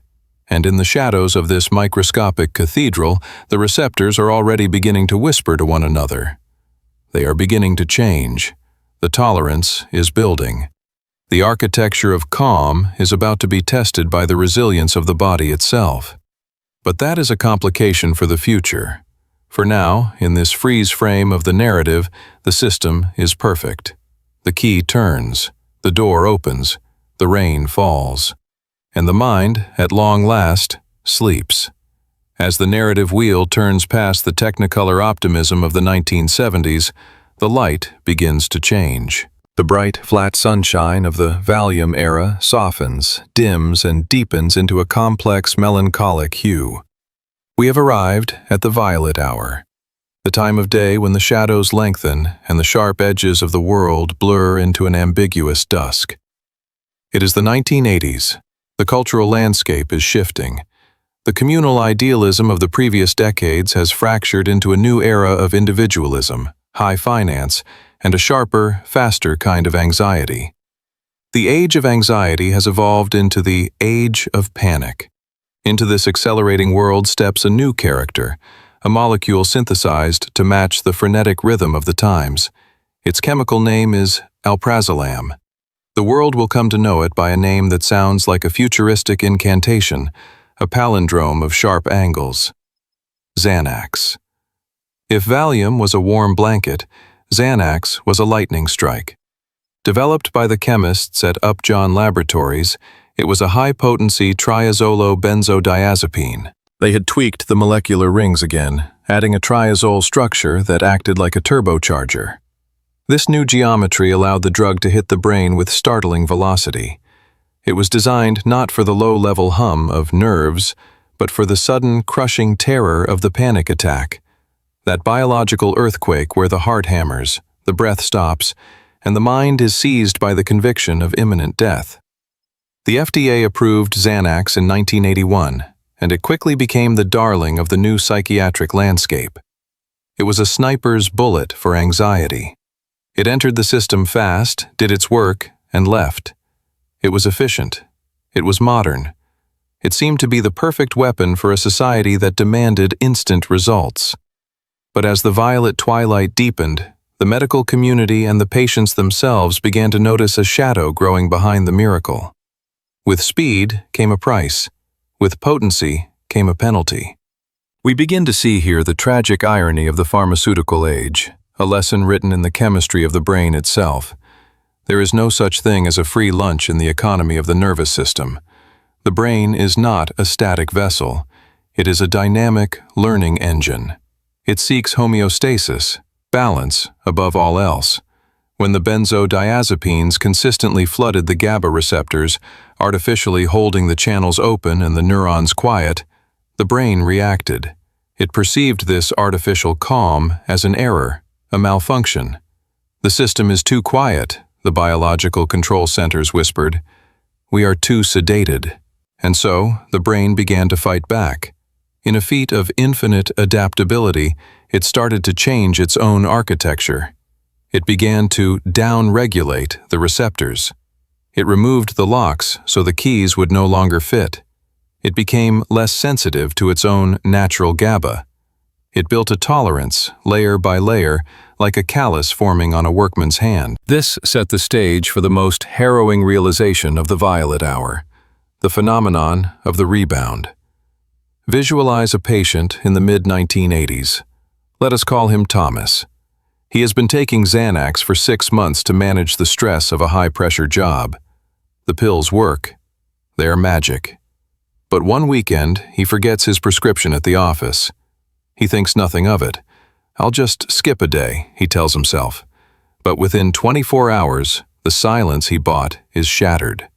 Speaker 1: And in the shadows of this microscopic cathedral, the receptors are already beginning to whisper to one another. They are beginning to change. The tolerance is building. The architecture of calm is about to be tested by the resilience of the body itself. But that is a complication for the future. For now, in this freeze frame of the narrative, the system is perfect. The key turns, the door opens, the rain falls. And the mind, at long last, sleeps. As the narrative wheel turns past the technicolor optimism of the 1970s, the light begins to change. The bright, flat sunshine of the Valium era softens, dims, and deepens into a complex, melancholic hue. We have arrived at the violet hour, the time of day when the shadows lengthen and the sharp edges of the world blur into an ambiguous dusk. It is the 1980s. The cultural landscape is shifting. The communal idealism of the previous decades has fractured into a new era of individualism, high finance, and a sharper, faster kind of anxiety. The age of anxiety has evolved into the age of panic. Into this accelerating world steps a new character, a molecule synthesized to match the frenetic rhythm of the times. Its chemical name is alprazolam. The world will come to know it by a name that sounds like a futuristic incantation, a palindrome of sharp angles. Xanax. If Valium was a warm blanket, Xanax was a lightning strike. Developed by the chemists at Upjohn Laboratories, it was a high-potency triazolo-benzodiazepine. They had tweaked the molecular rings again, adding a triazole structure that acted like a turbocharger. This new geometry allowed the drug to hit the brain with startling velocity. It was designed not for the low-level hum of nerves, but for the sudden, crushing terror of the panic attack. That biological earthquake where the heart hammers, the breath stops, and the mind is seized by the conviction of imminent death. The FDA approved Xanax in 1981, and it quickly became the darling of the new psychiatric landscape. It was a sniper's bullet for anxiety. It entered the system fast, did its work, and left. It was efficient. It was modern. It seemed to be the perfect weapon for a society that demanded instant results. But as the violet twilight deepened, the medical community and the patients themselves began to notice a shadow growing behind the miracle. With speed came a price. With potency came a penalty. We begin to see here the tragic irony of the pharmaceutical age, a lesson written in the chemistry of the brain itself. There is no such thing as a free lunch in the economy of the nervous system. The brain is not a static vessel. It is a dynamic, learning engine. It seeks homeostasis, balance, above all else. When the benzodiazepines consistently flooded the GABA receptors, artificially holding the channels open and the neurons quiet, the brain reacted. It perceived this artificial calm as an error, a malfunction. The system is too quiet, the biological control centers whispered. We are too sedated. And so, the brain began to fight back. In a feat of infinite adaptability, it started to change its own architecture. It began to down-regulate the receptors. It removed the locks so the keys would no longer fit. It became less sensitive to its own natural GABA. It built a tolerance, layer by layer, like a callus forming on a workman's hand. This set the stage for the most harrowing realization of the violet hour, the phenomenon of the rebound. Visualize a patient in the mid-1980s. Let us call him Thomas. He has been taking Xanax for 6 months to manage the stress of a high-pressure job. The pills work. They are magic. But one weekend, he forgets his prescription at the office. He thinks nothing of it. I'll just skip a day, he tells himself. But within 24 hours, the silence he bought is shattered.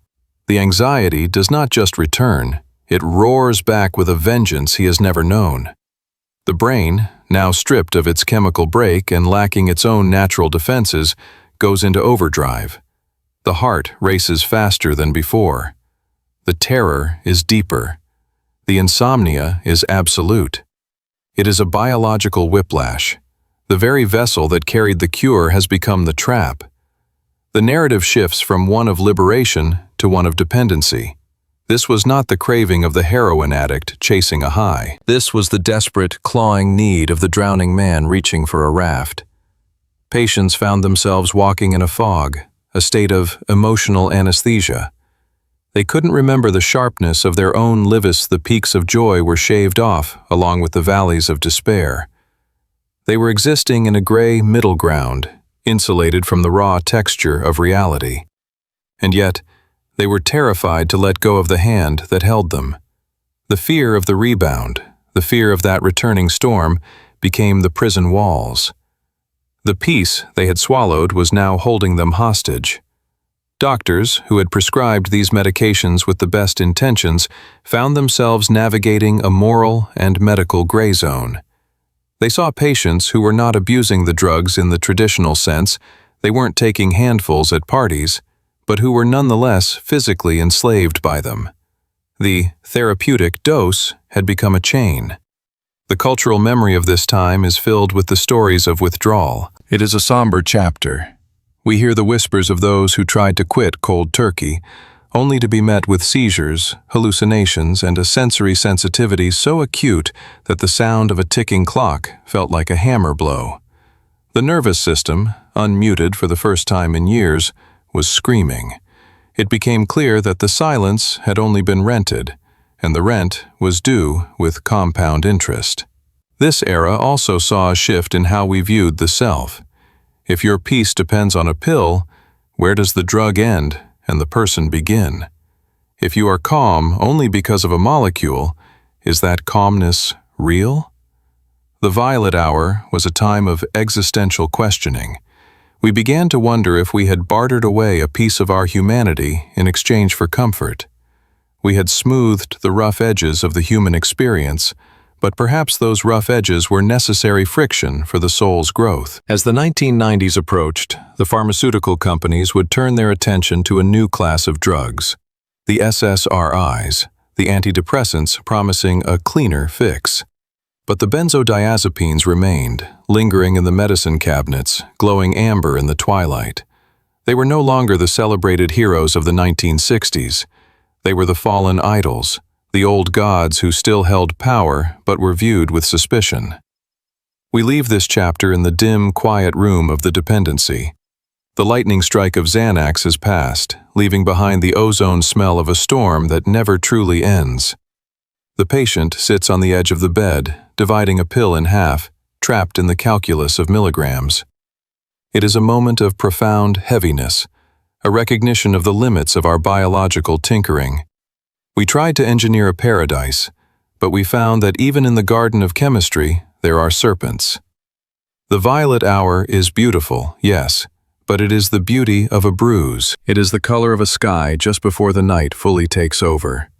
Speaker 1: The anxiety does not just return, it roars back with a vengeance he has never known. The brain, now stripped of its chemical brake and lacking its own natural defenses, goes into overdrive. The heart races faster than before. The terror is deeper. The insomnia is absolute. It is a biological whiplash. The very vessel that carried the cure has become the trap. The narrative shifts from one of liberation to one of dependency. This was not the craving of the heroin addict chasing a high. This was the desperate, clawing need of the drowning man reaching for a raft. Patients found themselves walking in a fog, a state of emotional anesthesia. They couldn't remember the sharpness of their own lives. The peaks of joy were shaved off, along with the valleys of despair. They were existing in a gray middle ground, insulated from the raw texture of reality. And yet, they were terrified to let go of the hand that held them. The fear of the rebound, the fear of that returning storm, became the prison walls. The peace they had swallowed was now holding them hostage. Doctors, who had prescribed these medications with the best intentions, found themselves navigating a moral and medical gray zone. They saw patients who were not abusing the drugs in the traditional sense. They weren't taking handfuls at parties, but who were nonetheless physically enslaved by them. The therapeutic dose had become a chain. The cultural memory of this time is filled with the stories of withdrawal. It is a somber chapter. We hear the whispers of those who tried to quit cold turkey, only to be met with seizures, hallucinations, and a sensory sensitivity so acute that the sound of a ticking clock felt like a hammer blow. The nervous system, unmuted for the first time in years, was screaming. It became clear that the silence had only been rented, and the rent was due with compound interest. This era also saw a shift in how we viewed the self. If your peace depends on a pill, where does the drug end and the person begin? If you are calm only because of a molecule, is that calmness real? The violet hour was a time of existential questioning. We began to wonder if we had bartered away a piece of our humanity in exchange for comfort. We had smoothed the rough edges of the human experience, but perhaps those rough edges were necessary friction for the soul's growth. As the 1990s approached, the pharmaceutical companies would turn their attention to a new class of drugs, the SSRIs, the antidepressants promising a cleaner fix. But the benzodiazepines remained, lingering in the medicine cabinets, glowing amber in the twilight. They were no longer the celebrated heroes of the 1960s. They were the fallen idols, the old gods who still held power but were viewed with suspicion. We leave this chapter in the dim, quiet room of the dependency. The lightning strike of Xanax has passed, leaving behind the ozone smell of a storm that never truly ends. The patient sits on the edge of the bed, dividing a pill in half, trapped in the calculus of milligrams. It is a moment of profound heaviness, a recognition of the limits of our biological tinkering. We tried to engineer a paradise, but we found that even in the garden of chemistry, there are serpents. The violet hour is beautiful, yes, but it is the beauty of a bruise. It is the color of a sky just before the night fully takes over.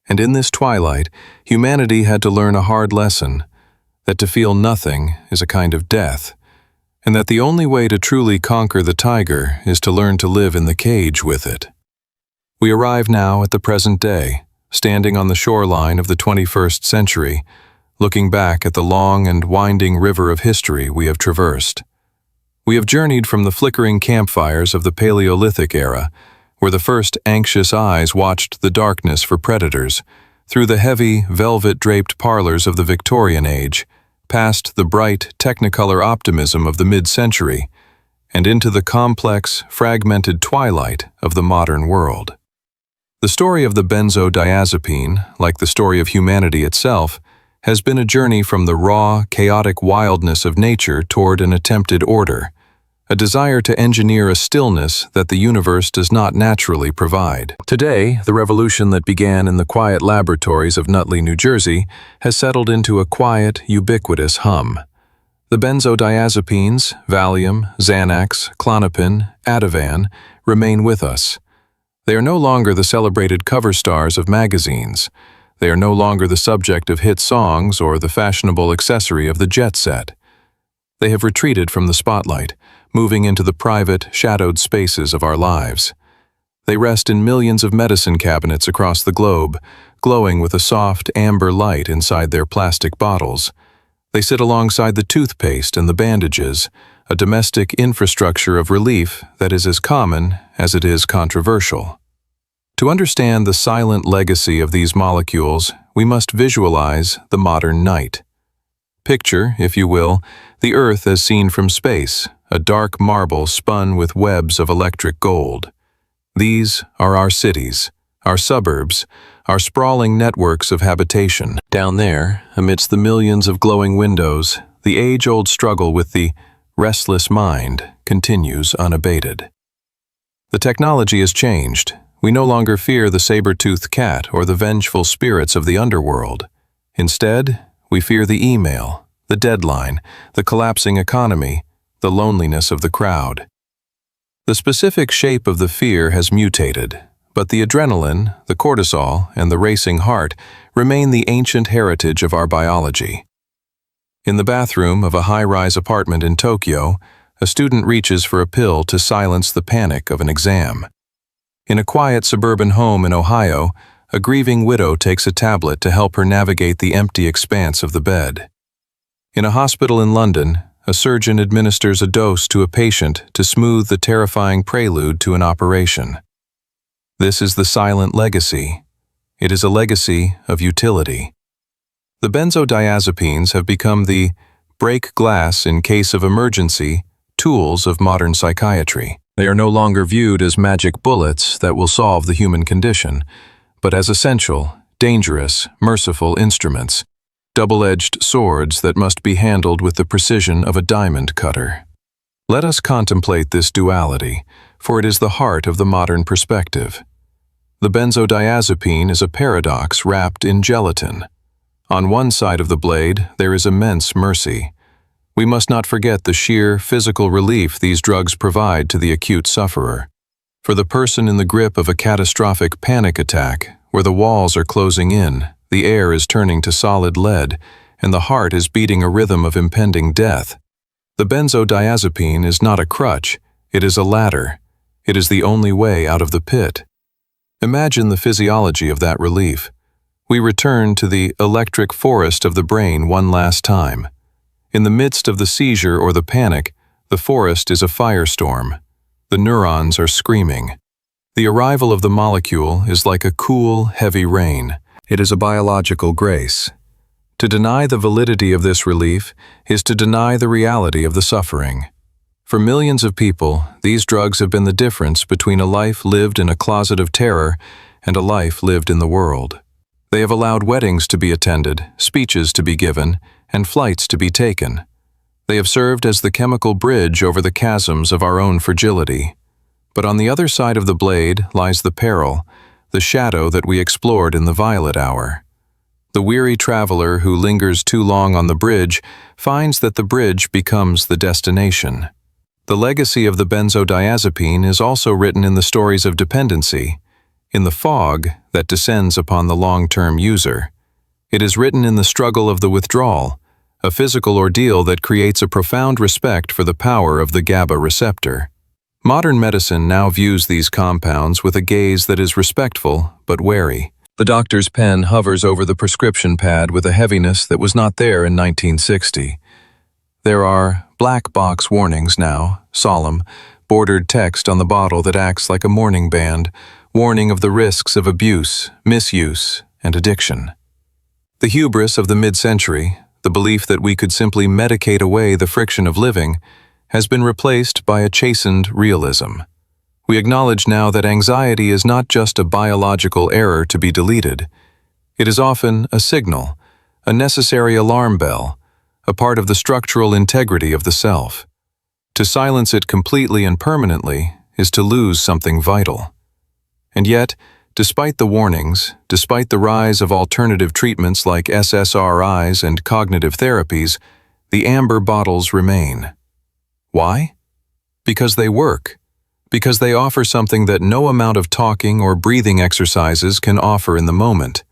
Speaker 1: And in this twilight, humanity had to learn a hard lesson, that to feel nothing is a kind of death, and that the only way to truly conquer the tiger is to learn to live in the cage with it. We arrive now at the present day, standing on the shoreline of the 21st century, looking back at the long and winding river of history we have traversed. We have journeyed from the flickering campfires of the Paleolithic era, where the first anxious eyes watched the darkness for predators, through the heavy, velvet-draped parlors of the Victorian age, past the bright, technicolor optimism of the mid-century, and into the complex, fragmented twilight of the modern world. The story of the benzodiazepine, like the story of humanity itself, has been a journey from the raw, chaotic wildness of nature toward an attempted order, a desire to engineer a stillness that the universe does not naturally provide. Today, the revolution that began in the quiet laboratories of Nutley, New Jersey, has settled into a quiet, ubiquitous hum. The benzodiazepines, Valium, Xanax, Klonopin, Ativan, remain with us. They are no longer the celebrated cover stars of magazines. They are no longer the subject of hit songs or the fashionable accessory of the jet set. They have retreated from the spotlight, moving into the private, shadowed spaces of our lives. They rest in millions of medicine cabinets across the globe, glowing with a soft, amber light inside their plastic bottles. They sit alongside the toothpaste and the bandages, a domestic infrastructure of relief that is as common as it is controversial. To understand the silent legacy of these molecules, we must visualize the modern night. Picture, if you will, the Earth as seen from space, a dark marble spun with webs of electric gold. These are our cities, our suburbs, our sprawling networks of habitation. Down there, amidst the millions of glowing windows, the age-old struggle with the restless mind continues unabated. The technology has changed. We no longer fear the saber-toothed cat or the vengeful spirits of the underworld. Instead, we fear the email, the deadline, the collapsing economy, the loneliness of the crowd. The specific shape of the fear has mutated, but the adrenaline, the cortisol, and the racing heart remain the ancient heritage of our biology. In the bathroom of a high-rise apartment in Tokyo, a student reaches for a pill to silence the panic of an exam. In a quiet suburban home in Ohio, a grieving widow takes a tablet to help her navigate the empty expanse of the bed. In a hospital in London, a surgeon administers a dose to a patient to smooth the terrifying prelude to an operation. This is the silent legacy. It is a legacy of utility. The benzodiazepines have become the break glass in case of emergency tools of modern psychiatry. They are no longer viewed as magic bullets that will solve the human condition, but as essential, dangerous, merciful instruments, double-edged swords that must be handled with the precision of a diamond cutter. Let us contemplate this duality, for it is the heart of the modern perspective. The benzodiazepine is a paradox wrapped in gelatin. On one side of the blade, there is immense mercy. We must not forget the sheer physical relief these drugs provide to the acute sufferer. For the person in the grip of a catastrophic panic attack, where the walls are closing in, The air is turning to solid lead, and the heart is beating a rhythm of impending death. The benzodiazepine is not a crutch, it is a ladder. It is the only way out of the pit. Imagine the physiology of that relief. We return to the electric forest of the brain one last time. In the midst of the seizure or the panic, the forest is a firestorm. The neurons are screaming. The arrival of the molecule is like a cool, heavy rain. It is a biological grace. To deny the validity of this relief is to deny the reality of the suffering. For millions of people, these drugs have been the difference between a life lived in a closet of terror and a life lived in the world. They have allowed weddings to be attended, speeches to be given, and flights to be taken. They have served as the chemical bridge over the chasms of our own fragility. But on the other side of the blade lies the peril, the shadow that we explored in the violet hour. The weary traveler who lingers too long on the bridge finds that the bridge becomes the destination. The legacy of the benzodiazepine is also written in the stories of dependency, in the fog that descends upon the long-term user. It is written in the struggle of the withdrawal, a physical ordeal that creates a profound respect for the power of the GABA receptor. Modern medicine now views these compounds with a gaze that is respectful but wary. The doctor's pen hovers over the prescription pad with a heaviness that was not there in 1960. There are black box warnings now, solemn, bordered text on the bottle that acts like a warning band, warning of the risks of abuse, misuse, and addiction. The hubris of the mid-century, the belief that we could simply medicate away the friction of living, has been replaced by a chastened realism. We acknowledge now that anxiety is not just a biological error to be deleted. It is often a signal, a necessary alarm bell, a part of the structural integrity of the self. To silence it completely and permanently is to lose something vital. And yet, despite the warnings, despite the rise of alternative treatments like SSRIs and cognitive therapies, the amber bottles remain. Why? Because they work. Because they offer something that no amount of talking or breathing exercises can offer in the moment.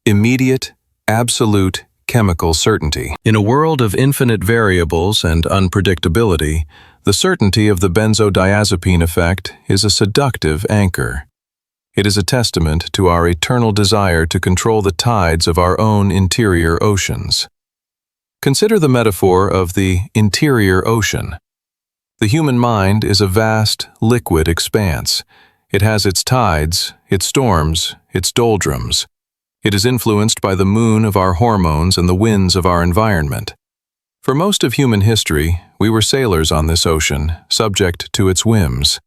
Speaker 1: Immediate, absolute, chemical certainty. In a world of infinite variables and unpredictability, the certainty of the benzodiazepine effect is a seductive anchor. It is a testament to our eternal desire to control the tides of our own interior oceans. Consider the metaphor of the interior ocean. The human mind is a vast, liquid expanse. It has its tides, its storms, its doldrums. It is influenced by the moon of our hormones and the winds of our environment. For most of human history, we were sailors on this ocean, subject to its whims.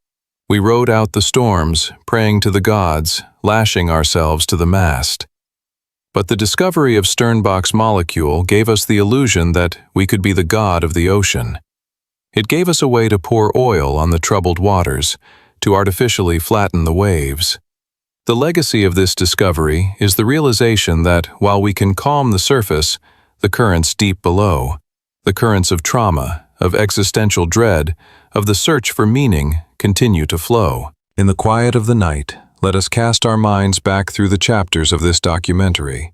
Speaker 1: We rode out the storms, praying to the gods, lashing ourselves to the mast. But the discovery of Sternbach's molecule gave us the illusion that we could be the god of the ocean. It gave us a way to pour oil on the troubled waters, to artificially flatten the waves. The legacy of this discovery is the realization that while we can calm the surface, the currents deep below, the currents of trauma, of existential dread, of the search for meaning, continue to flow. In the quiet of the night, let us cast our minds back through the chapters of this documentary.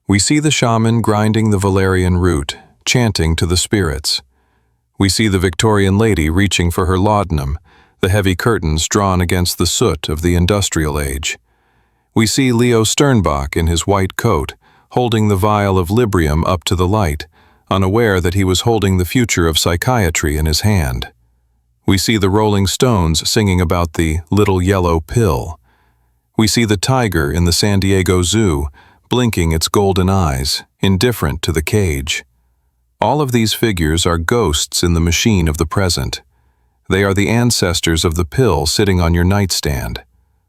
Speaker 1: We see the shaman grinding the valerian root, chanting to the spirits. We see the Victorian lady reaching for her laudanum, the heavy curtains drawn against the soot of the industrial age. We see Leo Sternbach in his white coat, holding the vial of Librium up to the light, unaware that he was holding the future of psychiatry in his hand. We see the Rolling Stones singing about the little yellow pill. We see the tiger in the San Diego Zoo, blinking its golden eyes, indifferent to the cage. All of these figures are ghosts in the machine of the present. They are the ancestors of the pill sitting on your nightstand.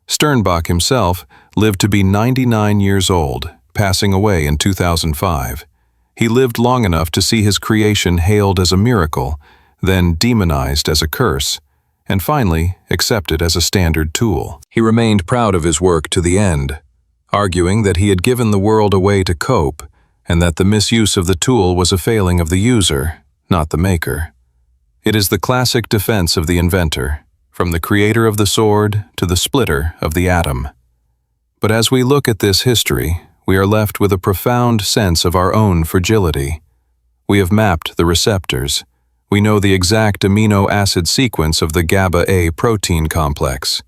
Speaker 1: Sternbach himself lived to be 99 years old, passing away in 2005. He lived long enough to see his creation hailed as a miracle, then demonized as a curse, and finally accepted as a standard tool. He remained proud of his work to the end, arguing that he had given the world a way to cope, and that the misuse of the tool was a failing of the user, not the maker. It is the classic defense of the inventor, from the creator of the sword to the splitter of the atom. But as we look at this history, we are left with a profound sense of our own fragility. We have mapped the receptors. We know the exact amino acid sequence of the GABA-A protein complex.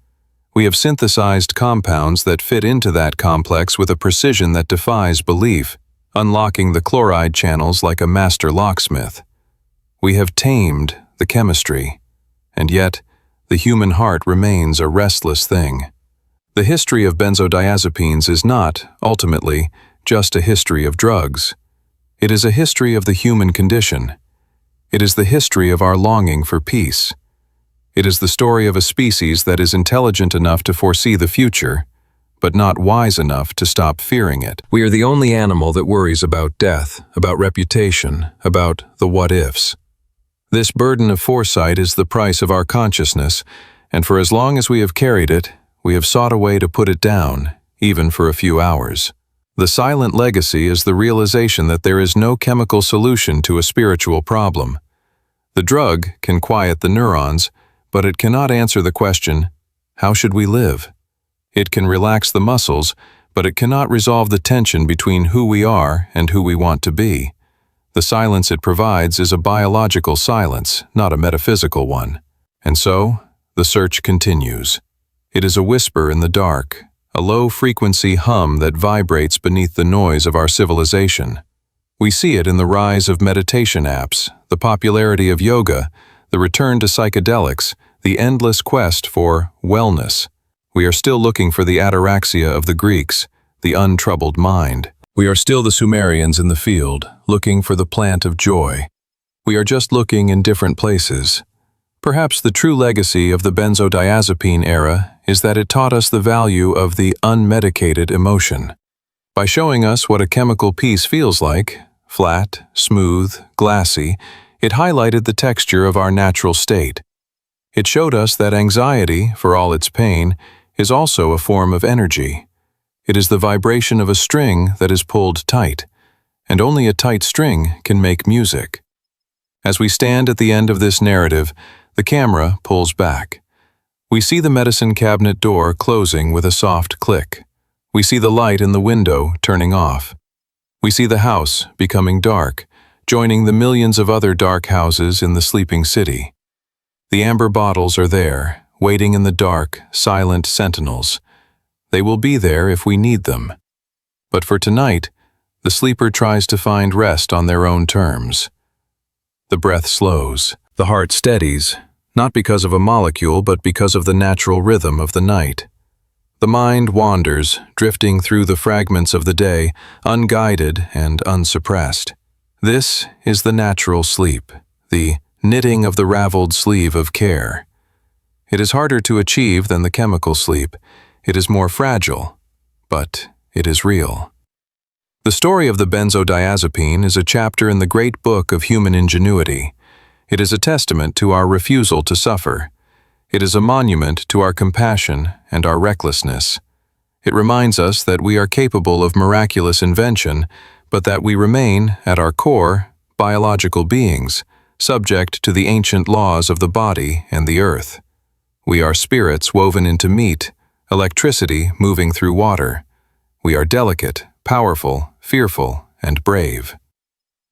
Speaker 1: We have synthesized compounds that fit into that complex with a precision that defies belief, unlocking the chloride channels like a master locksmith. We have tamed the chemistry, and yet the human heart remains a restless thing. The history of benzodiazepines is not, ultimately, just a history of drugs. It is a history of the human condition. It is the history of our longing for peace. It is the story of a species that is intelligent enough to foresee the future, but not wise enough to stop fearing it. We are the only animal that worries about death, about reputation, about the what-ifs. This burden of foresight is the price of our consciousness, and for as long as we have carried it, we have sought a way to put it down, even for a few hours. The silent legacy is the realization that there is no chemical solution to a spiritual problem. The drug can quiet the neurons, but it cannot answer the question, how should we live? It can relax the muscles, but it cannot resolve the tension between who we are and who we want to be. The silence it provides is a biological silence, not a metaphysical one. And so, the search continues. It is a whisper in the dark, a low-frequency hum that vibrates beneath the noise of our civilization. We see it in the rise of meditation apps, the popularity of yoga, the return to psychedelics, the endless quest for wellness. We are still looking for the ataraxia of the Greeks, the untroubled mind. We are still the Sumerians in the field, looking for the plant of joy. We are just looking in different places. Perhaps the true legacy of the benzodiazepine era is that it taught us the value of the unmedicated emotion. By showing us what a chemical peace feels like, flat, smooth, glassy, it highlighted the texture of our natural state. It showed us that anxiety, for all its pain, is also a form of energy. It is the vibration of a string that is pulled tight, and only a tight string can make music. As we stand at the end of this narrative, the camera pulls back. We see the medicine cabinet door closing with a soft click. We see the light in the window turning off. We see the house becoming dark, joining the millions of other dark houses in the sleeping city. The amber bottles are there, waiting in the dark, silent sentinels. They will be there if we need them. But for tonight, the sleeper tries to find rest on their own terms. The breath slows, the heart steadies, not because of a molecule but because of the natural rhythm of the night. The mind wanders, drifting through the fragments of the day, unguided and unsuppressed. This is the natural sleep, the knitting of the raveled sleeve of care. It is harder to achieve than the chemical sleep. It is more fragile, but it is real. The story of the benzodiazepine is a chapter in the great book of human ingenuity. It is a testament to our refusal to suffer. It is a monument to our compassion and our recklessness. It reminds us that we are capable of miraculous invention, but that we remain, at our core, biological beings, subject to the ancient laws of the body and the earth. We are spirits woven into meat, electricity moving through water. We are delicate, powerful, fearful, and brave.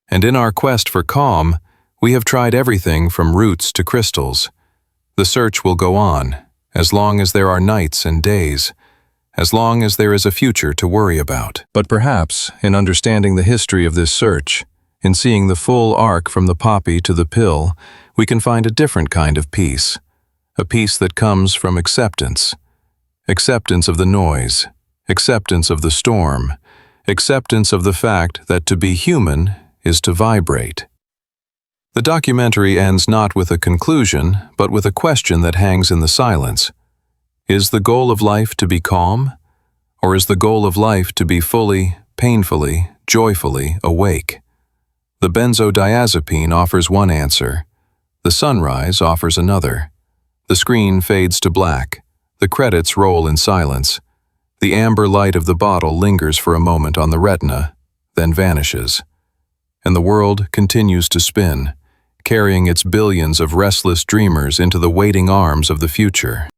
Speaker 1: And in our quest for calm, we have tried everything from roots to crystals. The search will go on, as long as there are nights and days, as long as there is a future to worry about. But perhaps, in understanding the history of this search, in seeing the full arc from the poppy to the pill, we can find a different kind of peace, a peace that comes from acceptance. Acceptance of the noise, acceptance of the storm, acceptance of the fact that to be human is to vibrate. The documentary ends not with a conclusion, but with a question that hangs in the silence. Is the goal of life to be calm? Or is the goal of life to be fully, painfully, joyfully awake? The benzodiazepine offers one answer. The sunrise offers another. The screen fades to black. The credits roll in silence. The amber light of the bottle lingers for a moment on the retina, then vanishes. And the world continues to spin, carrying its billions of restless dreamers into the waiting arms of the future.